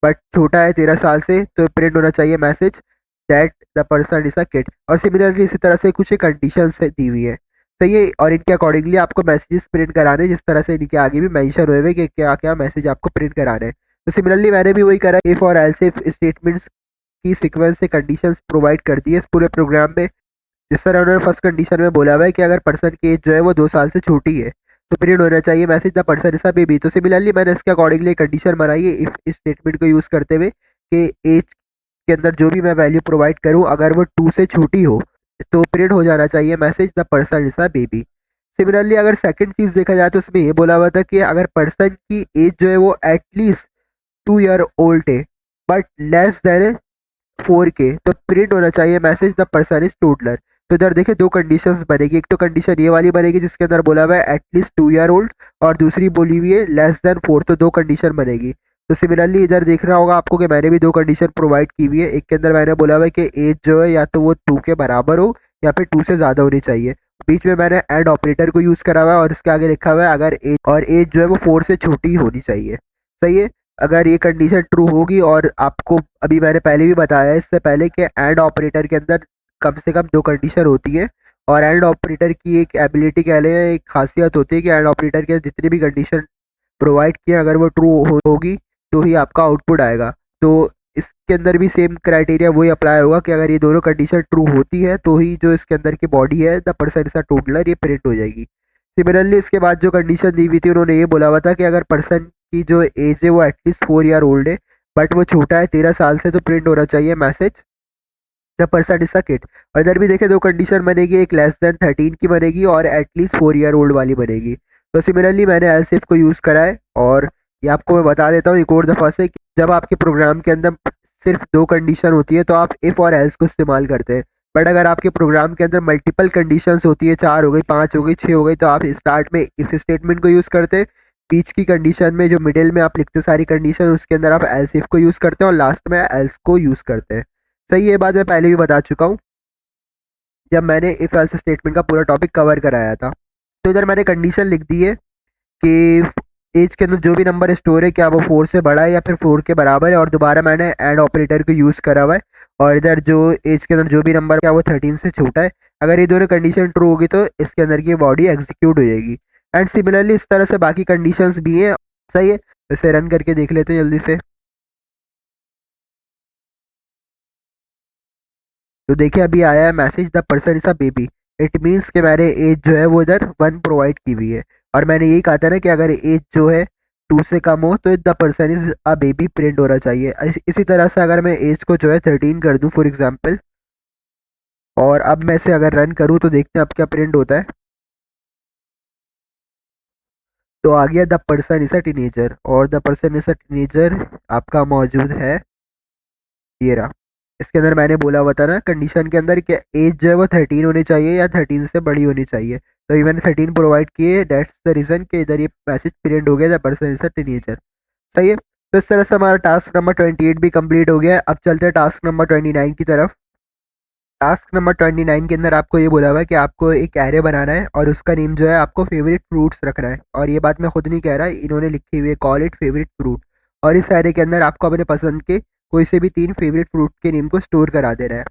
बट छोटा है 13 साल से तो प्रिंट होना चाहिए message that the person is a kid. और सिमिलरली इसी तरह से कुछ कंडीशन दी हुई है, सही है, और इनके अकॉर्डिंगली आपको मैसेजेस प्रिंट कराने हैं जिस तरह से इनके आगे भी मेंशन हुए हुए कि क्या क्या मैसेज आपको प्रिंट कराने हैं। तो सिमिलरली मैंने भी वही करा, इफ और एल्स इफ स्टेटमेंट्स की सीक्वेंस से कंडीशंस प्रोवाइड कर दी है इस पूरे प्रोग्राम में। जिस तरह उन्होंने फर्स्ट कंडीशन में बोला हुआ है कि अगर पर्सन की एज जो है वो 2 साल से छोटी है तो प्रिंट होना चाहिए message the person is a baby. तो सिमिलरली मैंने इसके अकॉर्डिंगली कंडीशन बनाई है इफ इस स्टेटमेंट को यूज़ करते हुए कि एज के अंदर जो भी मैं वैल्यू प्रोवाइड करूँ अगर वो 2 से छोटी हो तो प्रिंट हो जाना चाहिए message the person is a baby. Similarly अगर सेकंड चीज़ देखा जाए तो उसमें ये बोला हुआ था कि अगर पर्सन की एज जो है वो एटलीस्ट 2 ईयर ओल्ड है बट लेस देन 4K तो प्रिंट होना चाहिए message the person is toddler. तो इधर देखिए दो कंडीशंस बनेगी, एक तो कंडीशन ये वाली बनेगी जिसके अंदर बोला हुआ है एटलीस्ट 2 ईयर ओल्ड और दूसरी बोली हुई है लेस देन 4, तो दो कंडीशन बनेगी। तो सिमिलरली इधर देख रहा होगा आपको कि मैंने भी दो कंडीशन प्रोवाइड की हुई है। एक के अंदर मैंने बोला हुआ है कि एज जो है या तो वो 2 के बराबर हो या फिर 2 से ज़्यादा होनी चाहिए। बीच में मैंने एंड ऑपरेटर को यूज़ करा हुआ है और इसके आगे लिखा हुआ है अगर एज, और एज जो है वो 4 से छोटी होनी चाहिए, सही है। अगर ये कंडीशन ट्रू होगी, और आपको अभी मैंने पहले भी बताया है इससे पहले कि एंड ऑपरेटर के अंदर कम से कम दो कंडीशन होती है और एंड ऑपरेटर की एक एबिलिटी कह लें, एक खासियत होती है कि एंड ऑपरेटर के जितनी भी कंडीशन प्रोवाइड किए अगर वो ट्रू होगी तो ही आपका आउटपुट आएगा। तो इसके अंदर भी सेम क्राइटेरिया वही अप्लाई होगा कि अगर ये दोनों कंडीशन ट्रू होती है तो ही जो इसके अंदर की बॉडी है the person is a toddler ये प्रिंट हो जाएगी। सिमिलरली इसके बाद जो कंडीशन दी हुई थी उन्होंने ये बोला हुआ था कि अगर पर्सन की जो एज है वो एटलीस्ट 4 ईयर ओल्ड है बट वो छोटा है 13 साल से तो प्रिंट होना चाहिए message the person is a kid. और इधर भी देखें दो कंडीशन बनेगी, एक लेस देन 13 की बनेगी और एटलीस्ट 4 ईयर ओल्ड वाली बनेगी। तो सिमिलरली मैंने एल्स इफ को यूज़ करा है और ये आपको मैं बता देता हूँ एक और दफ़ा से कि जब आपके प्रोग्राम के अंदर सिर्फ दो कंडीशन होती है तो आप इफ़ और एल्स को इस्तेमाल करते हैं। बट अगर आपके प्रोग्राम के अंदर मल्टीपल कंडीशंस होती है, 4 हो गई, 5 हो गई, 6 हो गई, तो आप स्टार्ट में इफ स्टेटमेंट को यूज़ करते हैं, बीच की कंडीशन में जो मिडिल में आप लिखते सारी कंडीशन उसके अंदर आप एल्स इफ को यूज़ करते हैं और लास्ट में एल्स को यूज़ करते हैं। सही, ये बात मैं पहले भी बता चुका हूँ जब मैंने इफ एल्स स्टेटमेंट का पूरा टॉपिक कवर कराया था। तो इधर मैंने कंडीशन लिख दी है कि एज के अंदर जो भी नंबर स्टोर है क्या वो 4 से बड़ा है या फिर 4 के बराबर है, और दोबारा मैंने एंड ऑपरेटर को यूज़ करा हुआ है। और इधर जो एज के अंदर जो भी नंबर क्या वो 13 से छोटा है, अगर ये दोनों कंडीशन ट्रू होगी तो इसके अंदर की बॉडी एग्जीक्यूट हो जाएगी। एंड सिमिलरली इस तरह से बाकी कंडीशंस भी हैं। सही है, तो इसे रन करके देख लेते हैं जल्दी से। तो देखिए अभी आया है message the person is a baby. It means कि मैंने एज जो है वो इधर 1 प्रोवाइड की हुई है, और मैंने यही कहा था ना कि अगर एज जो है 2 से कम हो तो the person is a baby print होना चाहिए। इसी तरह से अगर मैं एज को जो है 13 कर दूं फॉर एग्जांपल, और अब मैं इसे अगर रन करूं तो देखते हैं अब क्या प्रिंट होता है। तो आ गया the person is a teenager, और the person is a teenager आपका मौजूद है, ये रहा। इसके अंदर मैंने बोला हुआ था ना कंडीशन के अंदर कि एज जो है वो 13 होनी चाहिए या 13 से बड़ी होनी चाहिए, तो ये मैंने 13 प्रोवाइड किए। दैट्स द रीज़न कि इधर ये मैसेज प्रिंट हो गया the person is a teenager. सही है, तो इस तरह से हमारा टास्क नंबर 28 भी कंप्लीट हो गया है। अब चलते हैं टास्क नंबर 29 की तरफ। टास्क नंबर 29 के अंदर आपको ये बोला हुआ है कि आपको एक एरे बनाना है और उसका नेम जो है आपको फेवरेट फ्रूट्स रखना है। और ये बात मैं खुद नहीं कह रहा, इन्होंने लिखी हुई है, कॉल इट फेवरेट फ्रूट। और इस एरे के अंदर आपको अपने पसंद के कोई से भी 3 फेवरेट फ्रूट के नेम को स्टोर करा देना है।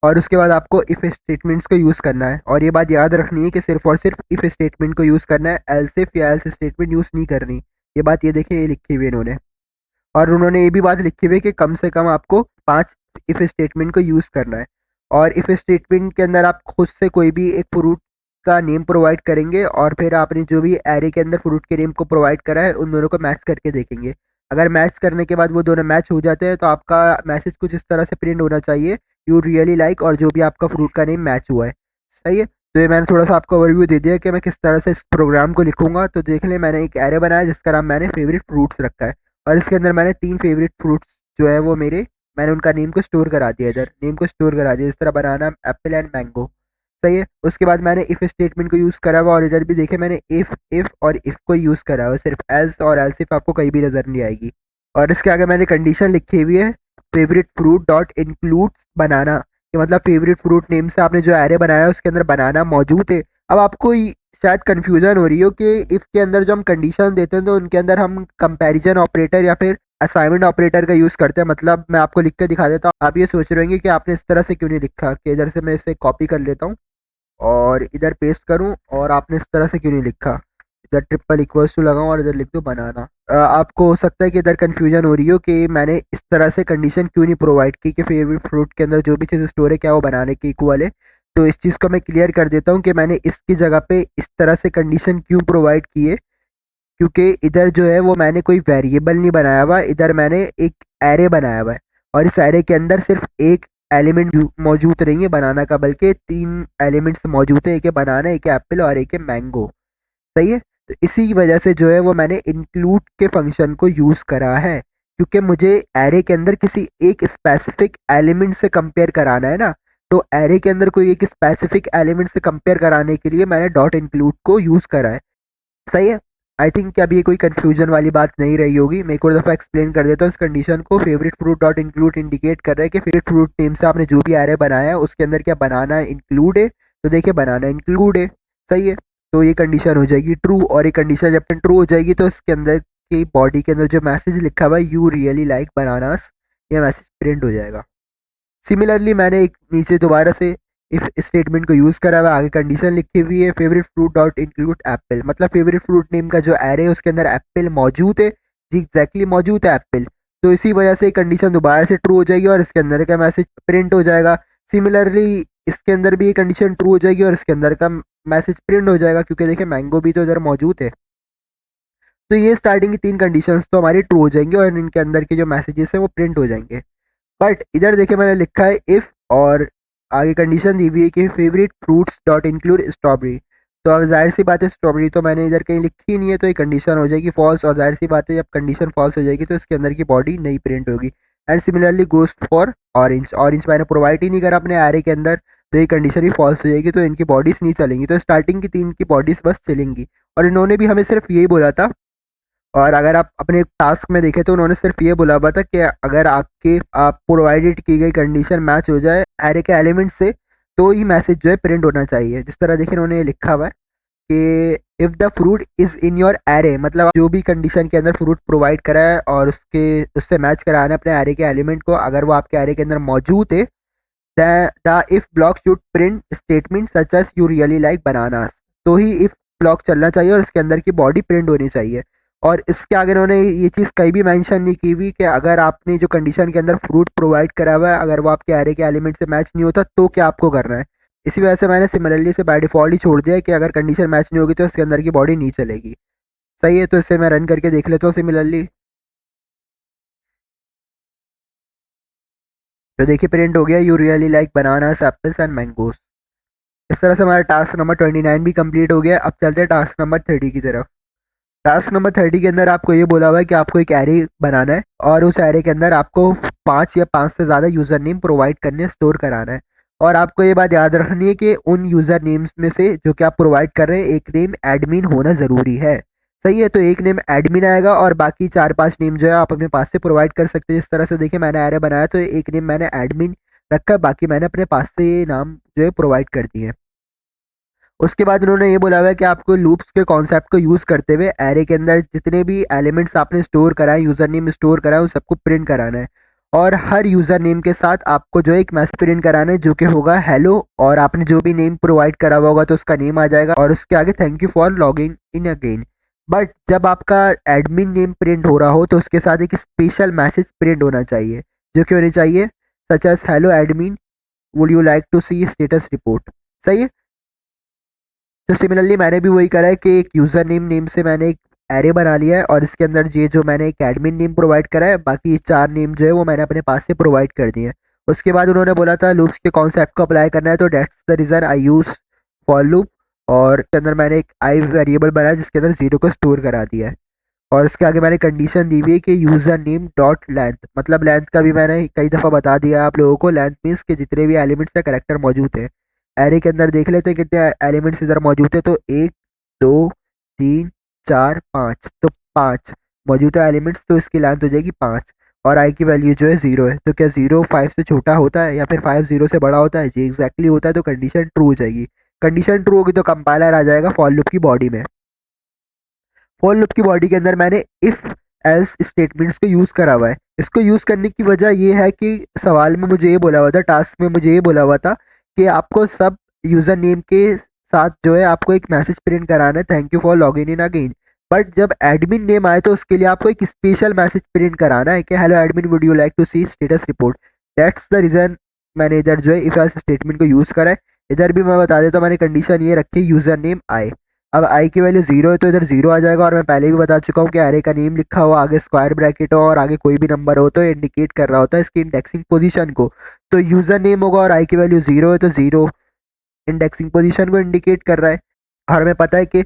और उसके बाद आपको इफ़ स्टेटमेंट्स को यूज़ करना है, और ये बात याद रखनी है कि सिर्फ और सिर्फ इफ़ स्टेटमेंट को यूज़ करना है, एल्स इफ या एल्स स्टेटमेंट यूज़ नहीं करनी। ये बात ये देखिए ये लिखी हुई है इन्होंने। और उन्होंने ये भी बात लिखी हुई है कि कम से कम आपको 5 इफ़ स्टेटमेंट को यूज़ करना है। और इफ़ स्टेटमेंट के अंदर आप खुद से कोई भी एक फ्रूट का नेम प्रोवाइड करेंगे और फिर आपने जो भी एरे के अंदर फ्रूट के नेम को प्रोवाइड करा है उन दोनों को मैच करके देखेंगे। अगर मैच करने के बाद वो दोनों मैच हो जाते हैं तो आपका मैसेज कुछ इस तरह से प्रिंट होना चाहिए, यू रियली लाइक, और जो भी आपका फ्रूट का नेम मैच हुआ है। सही है, तो ये मैंने थोड़ा सा आपको ओवरव्यू दे दिया कि मैं किस तरह से इस प्रोग्राम को लिखूंगा। तो देख लें, मैंने एक एरे बनाया जिसका नाम मैंने फेवरेट फ्रूट्स रखा है, और इसके अंदर मैंने 3 फेवरेट फ्रूट्स जो है वो मेरे, मैंने उनका नेम को स्टोर करा दिया, इधर नेम को स्टोर करा दिया, इस तरह बनाना, एप्पल एंड मैंगो। सही है, उसके बाद मैंने इफ़ स्टेटमेंट को यूज़ करा हुआ, और इधर भी देखे मैंने इफ़ और इफ़ को यूज़ करा हुआ, सिर्फ एल्स और एल्स इफ आपको कहीं भी नज़र नहीं आएगी। और इसके आगे मैंने कंडीशन लिखी हुई है फेवरेट फ्रूट डॉट इंक्लूड्स बनाना, कि मतलब फेवरेट फ्रूट नेम से आपने जो एरे बनाया है उसके अंदर बनाना मौजूद है। अब आपको शायद कन्फ्यूजन हो रही हो कि इफ़ के अंदर जो हम कंडीशन देते हैं तो उनके अंदर हम कंपैरिजन ऑपरेटर या फिर असाइनमेंट ऑपरेटर का यूज़ करते हैं। मतलब मैं आपको लिख के दिखा देता हूँ, आप ये सोच रहे होंगे कि आपने इस तरह से क्यों नहीं लिखा, कि इधर से मैं इसे कॉपी कर लेता हूँ और इधर पेस्ट करूँ, और आपने इस तरह से क्यों नहीं लिखा, इधर ट्रिपल इक्वल्स टू लगाऊँ और इधर लिख दूँ बनाना। आपको हो सकता है कि इधर कन्फ्यूजन हो रही हो कि मैंने इस तरह से कंडीशन क्यों नहीं प्रोवाइड की कि फेवरेट फ्रूट के अंदर जो भी चीज़ स्टोर है क्या वो बनाने के इक्वल है। तो इस चीज़ को मैं क्लियर कर देता हूँ कि मैंने इसकी जगह पे इस तरह से कंडीशन क्यों प्रोवाइड की है, क्योंकि इधर जो है वो मैंने कोई वेरिएबल नहीं बनाया हुआ, इधर मैंने एक एरे बनाया हुआ है, और इस एरे के अंदर सिर्फ एक एलिमेंट मौजूद नहीं है बनाना का, बल्कि 3 एलिमेंट्स मौजूद है, एक है बनाना, एक है एप्पल और एक है मैंगो। सही है, तो इसी की वजह से जो है वो मैंने इंक्लूड के फंक्शन को यूज़ करा है, क्योंकि मुझे एरे के अंदर किसी एक स्पेसिफिक एलिमेंट से कंपेयर कराना है ना। तो एरे के अंदर कोई एक स्पेसिफिक एलिमेंट से कंपेयर कराने के लिए मैंने डॉट इंक्लूड को यूज़ करा है। सही है, आई थिंक कि अभी ये कोई कंफ्यूजन वाली बात नहीं रही होगी। मैं एक और दफ़ा एक्सप्लेन कर देता हूँ इस कंडीशन को। Favourite fruit dot include indicate कर रहा है कि फेवरेट फ्रूट नेम से आपने जो भी एरे बनाया है उसके अंदर क्या बनाना इंक्लूड है, तो देखिए बनाना इंक्लूड है। सही है, तो ये कंडीशन हो जाएगी ट्रू, और ये कंडीशन जब ट्रू हो जाएगी तो इसके अंदर की बॉडी के अंदर जो मैसेज लिखा हुआ है यू रियली लाइक बनानास, ये मैसेज प्रिंट हो जाएगा। सिमिलरली मैंने एक नीचे दोबारा से इफ स्टेटमेंट को यूज़ करा हुआ, आगे कंडीशन लिखी हुई है favourite fruit dot include Apple, मतलब फेवरेट फ्रूट नेम का जो एरे है उसके अंदर एप्पल मौजूद है, जी एग्जैक्टली मौजूद है एप्पल। तो इसी वजह से कंडीशन दोबारा से ट्रू हो जाएगी और इसके अंदर का मैसेज प्रिंट हो जाएगा। सिमिलरली इसके अंदर भी ये कंडीशन ट्रू हो जाएगी और इसके अंदर का मैसेज प्रिंट हो जाएगा, क्योंकि देखिए मैंगो भी तो इधर मौजूद है। तो ये स्टार्टिंग की 3 कंडीशंस तो हमारी ट्रू हो जाएंगी और इनके अंदर के जो मैसेजेस हैं वो प्रिंट हो जाएंगे। बट इधर देखिए मैंने लिखा है इफ़ और आगे कंडीशन दी हुई है कि favourite fruits dot include strawberry. तो अब जाहिर सी बात है स्ट्रॉबेरी तो मैंने इधर कहीं लिखी ही नहीं है, तो ये कंडीशन हो जाएगी फॉल्स, और जाहिर सी बात है जब कंडीशन फॉल्स हो जाएगी तो इसके अंदर की बॉडी नहीं प्रिंट होगी। And similarly ghost for orange, orange मैंने प्रोवाइड ही नहीं करा अपने एरे के अंदर, तो ये कंडीशन भी फॉल्स हो जाएगी, तो इनकी बॉडीज नहीं चलेंगी, तो स्टार्टिंग की 3 की बॉडीज बस चलेंगी। और इन्होंने भी हमें सिर्फ यही बोला था, और अगर आप अपने टास्क में देखें तो उन्होंने सिर्फ ये बोला हुआ था कि अगर आपके आप प्रोवाइडेड की गई कंडीशन मैच हो जाए एरे के एलिमेंट से तो ही मैसेज जो है प्रिंट होना चाहिए। जिस तरह देखिए उन्होंने ये लिखा हुआ है कि if the fruit is in your array, मतलब जो भी कंडीशन के अंदर फ्रूट प्रोवाइड करा है और उससे मैच कराना है अपने एरे के एलिमेंट को, अगर वो आपके एरे के अंदर मौजूद है, the if block should print statement such S U really like bananas, तो ही इफ ब्लॉक चलना चाहिए और इसके अंदर की बॉडी प्रिंट होनी चाहिए। और इसके आगे उन्होंने ये चीज़ कहीं भी मेंशन नहीं की हुई कि अगर आपने जो कंडीशन के अंदर फ्रूट प्रोवाइड करा हुआ है अगर वो आपके एरे के एलिमेंट से मैच नहीं होता तो क्या आपको करना है। इसी वजह से मैंने सिमिलरली से बाय डिफ़ॉल्ट ही छोड़ दिया है कि अगर कंडीशन मैच नहीं होगी तो इसके अंदर की बॉडी नहीं चलेगी। सही है, तो इसे मैं रन करके देख लेता हूँ सिमिलरली। तो देखिए प्रिंट हो गया you really like bananas apples and mangoes. इस तरह से हमारा टास्क नंबर 29 भी कंप्लीट हो गया। अब चलते हैं टास्क नंबर 30 की तरफ। टास्क नंबर 30 के अंदर आपको ये बोला हुआ है कि आपको एक एरे बनाना है और उस एरे के अंदर आपको 5 या 5 से ज़्यादा यूज़र नेम प्रोवाइड करने स्टोर कराना है। और आपको ये बात याद रखनी है कि उन यूज़र नेम्स में से जो कि आप प्रोवाइड कर रहे हैं एक नेम एडमिन होना ज़रूरी है। सही है, तो एक नेम एडमिन आएगा और बाकी 4-5 नेम जो है आप अपने पास से प्रोवाइड कर सकते हैं। इस तरह से देखिए मैंने एरे बनाया तो एक नेम मैंने एडमिन रखा है, बाकी मैंने अपने पास से ये नाम जो है प्रोवाइड कर दिए हैं। उसके बाद उन्होंने ये बोला हुआ है कि आपको लूप्स के कॉन्सेप्ट को यूज़ करते हुए एरे के अंदर जितने भी एलिमेंट्स आपने स्टोर कराए, यूज़र नेम स्टोर कराए, उन सबको प्रिंट कराना है। और हर यूज़र नेम के साथ आपको जो है एक मैसेज प्रिंट कराना है जो कि होगा हेलो, और आपने जो भी नेम प्रोवाइड करा हुआ होगा तो उसका नेम आ जाएगा और उसके आगे thank you for logging in again. But जब आपका एडमिन नेम प्रिंट हो रहा हो तो उसके साथ एक स्पेशल मैसेज प्रिंट होना चाहिए जो कि होनी चाहिए such as hello admin would you like to see status report. सही है, तो सिमिलरली मैंने भी वही करा है कि एक यूज़र नेम नेम से मैंने एक एरे बना लिया है और इसके अंदर ये जो मैंने एक एडमिन नेम प्रोवाइड करा है बाकी 4 नेम जो है वो मैंने अपने पास से प्रोवाइड कर दिए हैं। उसके बाद उन्होंने बोला था लूप्स के कॉन्सेप्ट को अप्लाई करना है, तो that's the reason I use for loop, और इसके अंदर मैंने एक आई वेरिएबल बनाया जिसके अंदर 0 को स्टोर करा दिया है। और इसके आगे मैंने कंडीशन दी हुई है कि यूज़र नेम डॉट लेंथ, मतलब लेंथ का भी मैंने कई दफ़ा बता दिया आप लोगों को। लेंथ मीन्स के जितने भी एलिमेंट्स या करेक्टर मौजूद हैं एरे के अंदर, देख लेते हैं कितने एलिमेंट्स इधर मौजूद है। तो 1 2 3 4 5, तो 5 मौजूदा एलिमेंट्स, तो इसकी लेंथ हो जाएगी 5। और आई की वैल्यू जो है 0 है, तो क्या 0 5 से छोटा होता है या फिर 5 0 से बड़ा होता है? जी एग्जैक्टली होता है, तो कंडीशन ट्रू हो जाएगी। कंडीशन ट्रू होगी तो कंपाइलर आ जाएगा फॉर लूप की बॉडी में। फॉर लूप की बॉडी के अंदर मैंने इफ़ एल्स स्टेटमेंट्स को यूज़ करा हुआ है। इसको यूज़ करने की वजह ये है कि सवाल में मुझे ये बोला हुआ था, टास्क में मुझे ये बोला हुआ था कि आपको सब यूज़र नेम के साथ जो है आपको एक मैसेज प्रिंट कराना है thank you for login in again. But जब एडमिन नेम आए तो उसके लिए आपको एक स्पेशल मैसेज प्रिंट कराना है कि hello admin would you like to see status report. That's the reason मैंने इधर जो है इफ़ एल्स स्टेटमेंट को यूज़ करा है। इधर भी मैं बता देता हूँ मैंने कंडीशन ये रखी यूज़र नेम आई। अब आई की वैल्यू 0 है तो इधर 0 आ जाएगा, और मैं पहले भी बता चुका हूँ कि एरे का नेम लिखा हुआ आगे स्क्वायर ब्रैकेट हो और आगे कोई भी नंबर हो तो इंडिकेट कर रहा होता है इसकी इंडेक्सिंग पोजीशन को। तो यूज़र नेम होगा और आई की वैल्यू 0 है तो 0 इंडेक्सिंग पोजीशन को इंडिकेट कर रहा है। और हमें पता है कि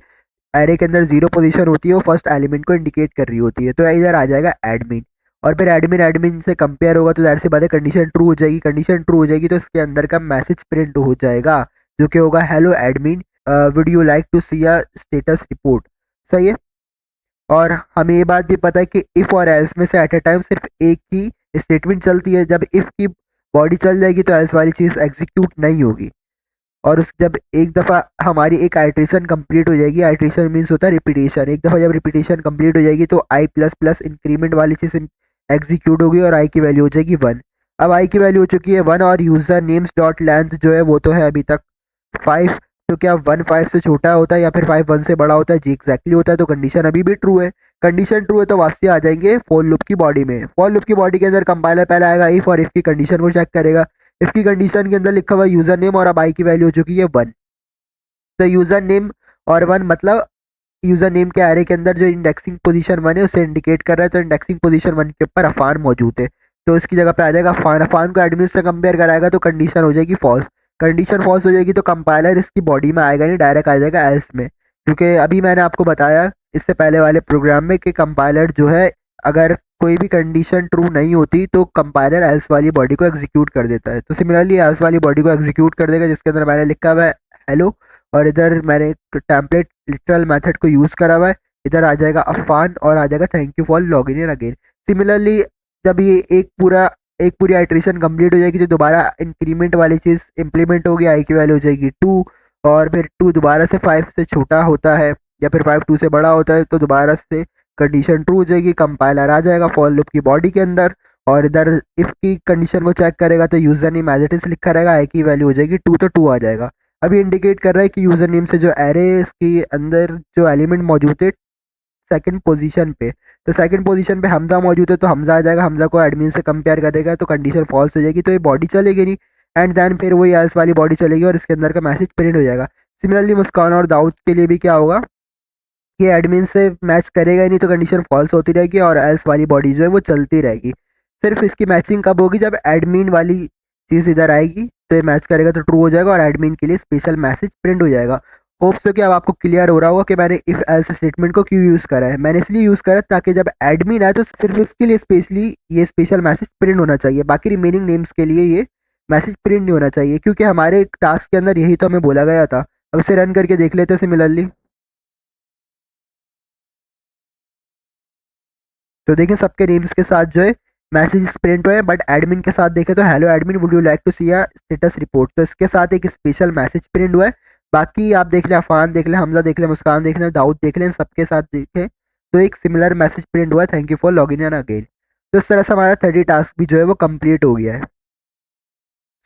एरे के अंदर 0 पोजीशन होती है वो फर्स्ट एलिमेंट को इंडिकेट कर रही होती है, तो इधर आ जाएगा एडमिन। और फिर एडमिन एडमिन से कंपेयर होगा तो ज़ाहिर सी बात है कंडीशन ट्रू हो जाएगी। कंडीशन ट्रू हो जाएगी तो इसके अंदर का मैसेज प्रिंट हो जाएगा जो कि होगा hello admin would you like to see a status report. सही है, और हमें ये बात भी पता है कि इफ़ और एल्स में से एट ए टाइम सिर्फ एक ही स्टेटमेंट चलती है। जब इफ़ की बॉडी चल जाएगी तो एल्स वाली चीज़ एग्जीक्यूट नहीं होगी। और उस जब एक दफ़ा हमारी एक आइट्रेशन कंप्लीट हो जाएगी, आइट्रेशन मीन्स होता है रिपीटेशन, एक दफ़ा जब रिपीटेशन कंप्लीट हो जाएगी तो आई प्लस प्लस इंक्रीमेंट वाली चीज़ एग्जीक्यूट होगी और आई की वैल्यू हो जाएगी 1। अब आई की वैल्यू हो चुकी है 1 और यूज़र नेम्स डॉट लेंथ जो है वो तो है अभी तक 5। तो क्या 1 5 से छोटा होता है या फिर 5 1 से बड़ा होता है? जी एग्जैक्टली होता है, तो कंडीशन अभी भी ट्रू है। कंडीशन ट्रू है तो वापसी आ जाएंगे फॉर लूप की बॉडी में। फॉर लूप की बॉडी के अंदर कंपाइलर पहले आएगा इफ और इफ की कंडीशन को चेक करेगा। इफ की कंडीशन के अंदर लिखा हुआ यूज़र नेम और अब आई की वैल्यू हो चुकी है 1। तो यूज़र नेम और 1 मतलब यूज़र नेम के एरे के अंदर जो इंडेक्सिंग पोजीशन 1 है उसे इंडिकेट कर रहा है, तो इंडेक्सिंग पोजीशन 1 के ऊपर अफान मौजूद है। तो इसकी जगह पे आ जाएगा अफान। अफान को एडमिन से कंपेयर कराएगा तो कंडीशन हो जाएगी फॉल्स। कंडीशन फॉल्स हो जाएगी तो कंपाइलर इसकी बॉडी में आएगा नहीं, डायरेक्ट आ जाएगा एल्स में। क्योंकि अभी मैंने आपको बताया इससे पहले वाले प्रोग्राम में कि कंपाइलर जो है अगर कोई भी कंडीशन ट्रू नहीं होती तो कंपाइलर एल्स वाली बॉडी को एग्जीक्यूट कर देता है। तो सिमिलरली एल्स वाली बॉडी को एग्जीक्यूट कर देगा, जिसके अंदर मैंने लिखा हुआ है हेलो, और इधर मैंने एक टेम्पलेट लिटरल मेथड को यूज़ करा हुआ है। इधर आ जाएगा अफान और आ जाएगा thank you for login in again. Similarly जब ये एक पूरी आइट्रेशन कंप्लीट हो जाएगी तो दोबारा इंक्रीमेंट वाली चीज़ इंप्लीमेंट होगी, आई की वैल्यू हो जाएगी 2, और फिर 2 दोबारा से 5 से छोटा होता है या फिर 5 2 से बड़ा होता है तो दोबारा से कंडीशन ट्रू हो जाएगी, कंपाइलर आ जाएगा फॉर लूप की बॉडी के अंदर, और इधर इफ़ की कंडीशन को चेक करेगा तो user name as it is लिखा रहेगा, आई की वैल्यू हो जाएगी 2 तो 2 आ जाएगा। अभी इंडिकेट कर रहा है कि यूज़र नेम से जो एरे है इसके अंदर जो एलिमेंट मौजूद है सेकंड पोजीशन पे, तो सेकंड पोजीशन पे हमजा मौजूद है तो हमजा आ जाएगा, हमजा को एडमिन से कंपेयर करेगा तो कंडीशन फॉल्स हो जाएगी, तो ये बॉडी चलेगी नहीं, एंड देन फिर वही एल्स वाली बॉडी चलेगी और इसके अंदर का मैसेज प्रिंट हो जाएगा। सिमिलरली मुस्कान और दाऊद के लिए भी क्या होगा कि एडमिन से मैच करेगा ही नहीं तो कंडीशन फॉल्स होती रहेगी और एल्स वाली बॉडी जो है वो चलती रहेगी। सिर्फ इसकी मैचिंग कब होगी, जब एडमिन वाली चीज़ इधर आएगी तो ये मैच करेगा तो ट्रू हो जाएगा और एडमिन के लिए स्पेशल मैसेज प्रिंट हो जाएगा। होप सो कि अब आपको क्लियर हो रहा होगा कि मैंने इफ एल्स स्टेटमेंट को क्यों यूज़ करा है। मैंने इसलिए यूज़ करा ताकि जब एडमिन आए तो सिर्फ इसके लिए स्पेशली ये स्पेशल मैसेज प्रिंट होना चाहिए, बाकी रिमेनिंग नेम्स के लिए ये मैसेज प्रिंट नहीं होना चाहिए, क्योंकि हमारे टास्क के अंदर यही तो हमें बोला गया था। अब इसे रन करके देख लेते हैं सिमिलरली। तो देखें सबके नेम्स के साथ जो है मैसेज प्रिंट हुए, बट एडमिन के साथ देखें तो hello admin would you like to see a status report, तो इसके साथ एक स्पेशल मैसेज प्रिंट हुआ है। बाकी आप देख लें, अफान देख लें, हमजा देख लें, मुस्कान देख लें, दाऊद देख लें, सबके साथ देखें तो एक सिमिलर मैसेज प्रिंट हुआ है, thank you for login in again. तो इस तरह से हमारा 30 टास्क भी जो है वो कंप्लीट हो गया है।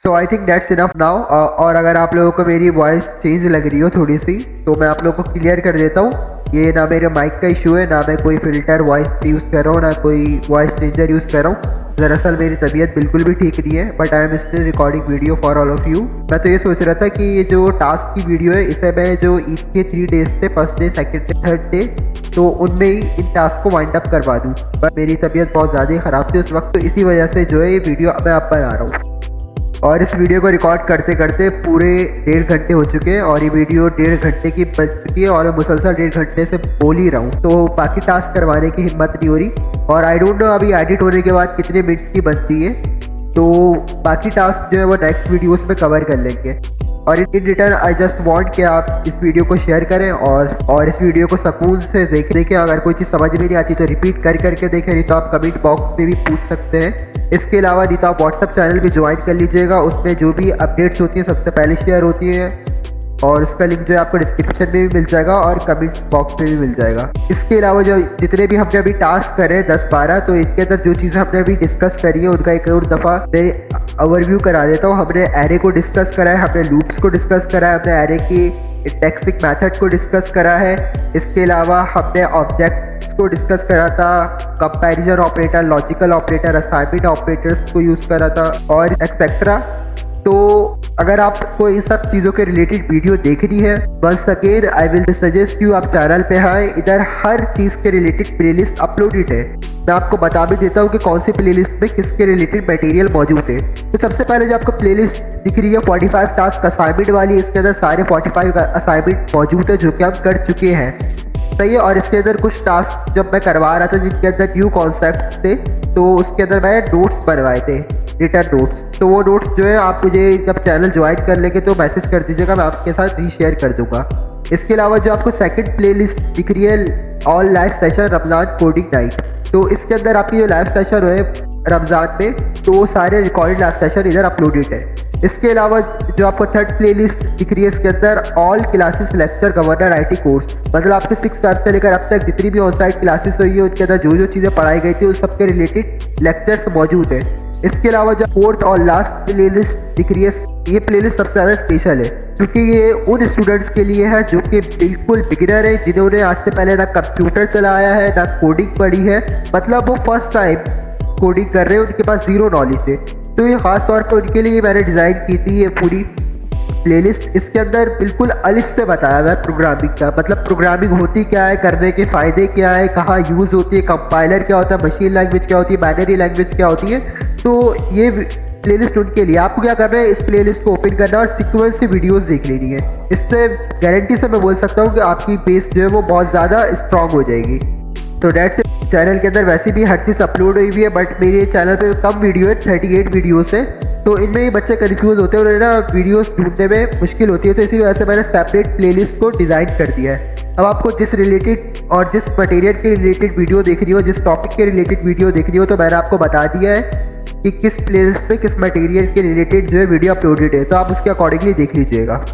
So I think that's enough now. और अगर आप लोगों को मेरी वॉइस चेंज लग रही हो थोड़ी सी तो मैं आप लोगों को क्लियर कर देता हूँ, ये ना मेरे माइक का इशू है, ना मैं कोई फ़िल्टर वॉइस यूज़ कर रहा हूँ, ना कोई वॉइस चेंजर यूज़ कर रहा हूँ। दरअसल मेरी तबीयत बिल्कुल भी ठीक नहीं है, but I am still recording video for all of you. मैं तो ये सोच रहा था कि ये जो टास्क की वीडियो है इसे मैं जो ईद के 3 डेज थे, first day, second day, third day, तो उनमें ही इन टास्क को वाइंड अप करवा दूँ, बट मेरी तबीयत बहुत ज़्यादा ही ख़राब थी उस वक्त, तो इसी वजह से जो है ये वीडियो मैं आप पर आ रहा हूँ। और इस वीडियो को रिकॉर्ड करते करते पूरे 1.5 घंटे हो चुके हैं और ये वीडियो 1.5 घंटे की बन चुकी है और मैं मुसलसल 1.5 घंटे से बोल ही रहा हूँ, तो बाकी टास्क करवाने की हिम्मत नहीं हो रही। और आई डोंट नो अभी एडिट होने के बाद कितने मिनट की बनती है, तो बाकी टास्क जो है वो नेक्स्ट वीडियोस में कवर कर लेंगे। और in return I just want कि आप इस वीडियो को शेयर करें और इस वीडियो को सुकून से देखें। अगर कोई चीज़ समझ में नहीं आती तो रिपीट करके देखें, नहीं तो आप कमेंट बॉक्स में भी पूछ सकते हैं। इसके अलावा नहीं तो आप व्हाट्सअप चैनल भी ज्वाइन कर लीजिएगा, उसमें जो भी अपडेट्स होती हैं सबसे पहले शेयर होती हैं, और उसका लिंक जो है आपको डिस्क्रिप्शन में भी मिल जाएगा और कमेंट्स बॉक्स में भी मिल जाएगा। इसके अलावा जो जितने भी हमने अभी टास्क करे 10-12, तो इनके अंदर जो चीज़ें हमने अभी डिस्कस करी है उनका एक और दफ़ा मैं ओवरव्यू करा देता हूँ। हमने एरे को डिस्कस करा है, हमने लूप्स को डिस्कस करा है, हमने एरे की इंडेक्सिंग मेथड को डिस्कस करा है। इसके अलावा हमने ऑब्जेक्ट्स को डिस्कस करा था, comparison operator, logical operator, assignment operators को यूज़ करा था और एक्सेट्रा। तो अगर आपको इन सब चीज़ों के रिलेटेड वीडियो देखनी है, once again I will suggest you आप चैनल पे आए, इधर हर चीज़ के रिलेटेड प्लेलिस्ट अपलोडेड है। मैं आपको बता भी देता हूँ कि कौन सी प्लेलिस्ट में किसके रिलेटेड मटेरियल मौजूद है। तो सबसे पहले जो आपको प्लेलिस्ट दिख रही है 45 टास्क असाइनमेंट वाली, इसके अंदर सारे 45 असाइनमेंट मौजूद है जो कि हम कर चुके हैं, सही है। और इसके अंदर कुछ टास्क जब मैं करवा रहा था जिनके अंदर न्यू कॉन्सेप्ट्स थे, तो उसके अंदर मैंने नोट्स बनवाए थे, रिटर्न नोट्स। तो वो नोट्स जो है आप मुझे जब चैनल ज्वाइन कर लेंगे तो मैसेज कर दीजिएगा, मैं आपके साथ रीशेयर कर दूंगा। इसके अलावा जो आपको सेकंड प्लेलिस्ट दिख रही है all live session Ramzan coding night, तो इसके अंदर आपकी जो लाइव सेशन है रमज़ान में, तो वो सारे रिकॉर्डेड लाइव सेशन इधर अपलोडेड है। इसके अलावा जो आपको थर्ड प्लेलिस्ट दिख रही है इसके अंदर all classes lecture governor IT course, मतलब आपके 6 फेब से लेकर अब तक जितनी भी ऑन साइट क्लासेस हुई है उनके अंदर जो जो चीज़ें पढ़ाई गई थी उन सबके रिलेटेड लेक्चर्स मौजूद है। इसके अलावा जो फोर्थ और लास्ट प्लेलिस्ट दिख रही है, ये प्लेलिस्ट सबसे ज़्यादा स्पेशल है क्योंकि ये उन स्टूडेंट्स के लिए है जो कि बिल्कुल बिगिनर है, जिन्होंने आज से पहले ना कंप्यूटर चलाया है ना कोडिंग पढ़ी है, मतलब वो फर्स्ट टाइम कोडिंग कर रहे हैं, उनके पास ज़ीरो नॉलेज है। तो ये ख़ास तौर पर उनके लिए मैंने डिज़ाइन की थी ये पूरी प्लेलिस्ट। इसके अंदर बिल्कुल अलग से बताया हुआ है प्रोग्रामिंग का, मतलब प्रोग्रामिंग होती क्या है, करने के फ़ायदे क्या है, कहाँ यूज़ होती है, कंपाइलर क्या होता है, मशीन लैंग्वेज क्या होती है, बाइनरी लैंग्वेज क्या होती है। तो ये प्लेलिस्ट उनके लिए। आपको क्या करना है, इस प्लेलिस्ट को ओपन करना और सीक्वेंस से वीडियोस देख लेनी है। इससे गारंटी से मैं बोल सकता हूँ कि आपकी बेस जो है वो बहुत ज़्यादा स्ट्रांग हो जाएगी। तो डेट्स इट। चैनल के अंदर वैसे भी हर चीज़ अपलोड हुई है, बट मेरे चैनल पे कम वीडियो है, 38 वीडियोस है। तो इनमें ही बच्चे कन्फ्यूज़ होते हैं और ना वीडियोस ढूंढने में मुश्किल होती है। तो इसी वजह से मैंने सेपरेट प्लेलिस्ट को डिज़ाइन कर दिया है। अब आपको जिस रिलेटेड और जिस मटेरियल के रिलेटेड वीडियो देखनी हो, जिस टॉपिक के रिलेटेड वीडियो देखनी हो, तो मैंने आपको बता दिया है कि किस प्लेलिस्ट पे किस मटेरियल के रिलेटेड जो है वीडियो अपलोडेड है। तो आप उसके अकॉर्डिंगली देख लीजिएगा।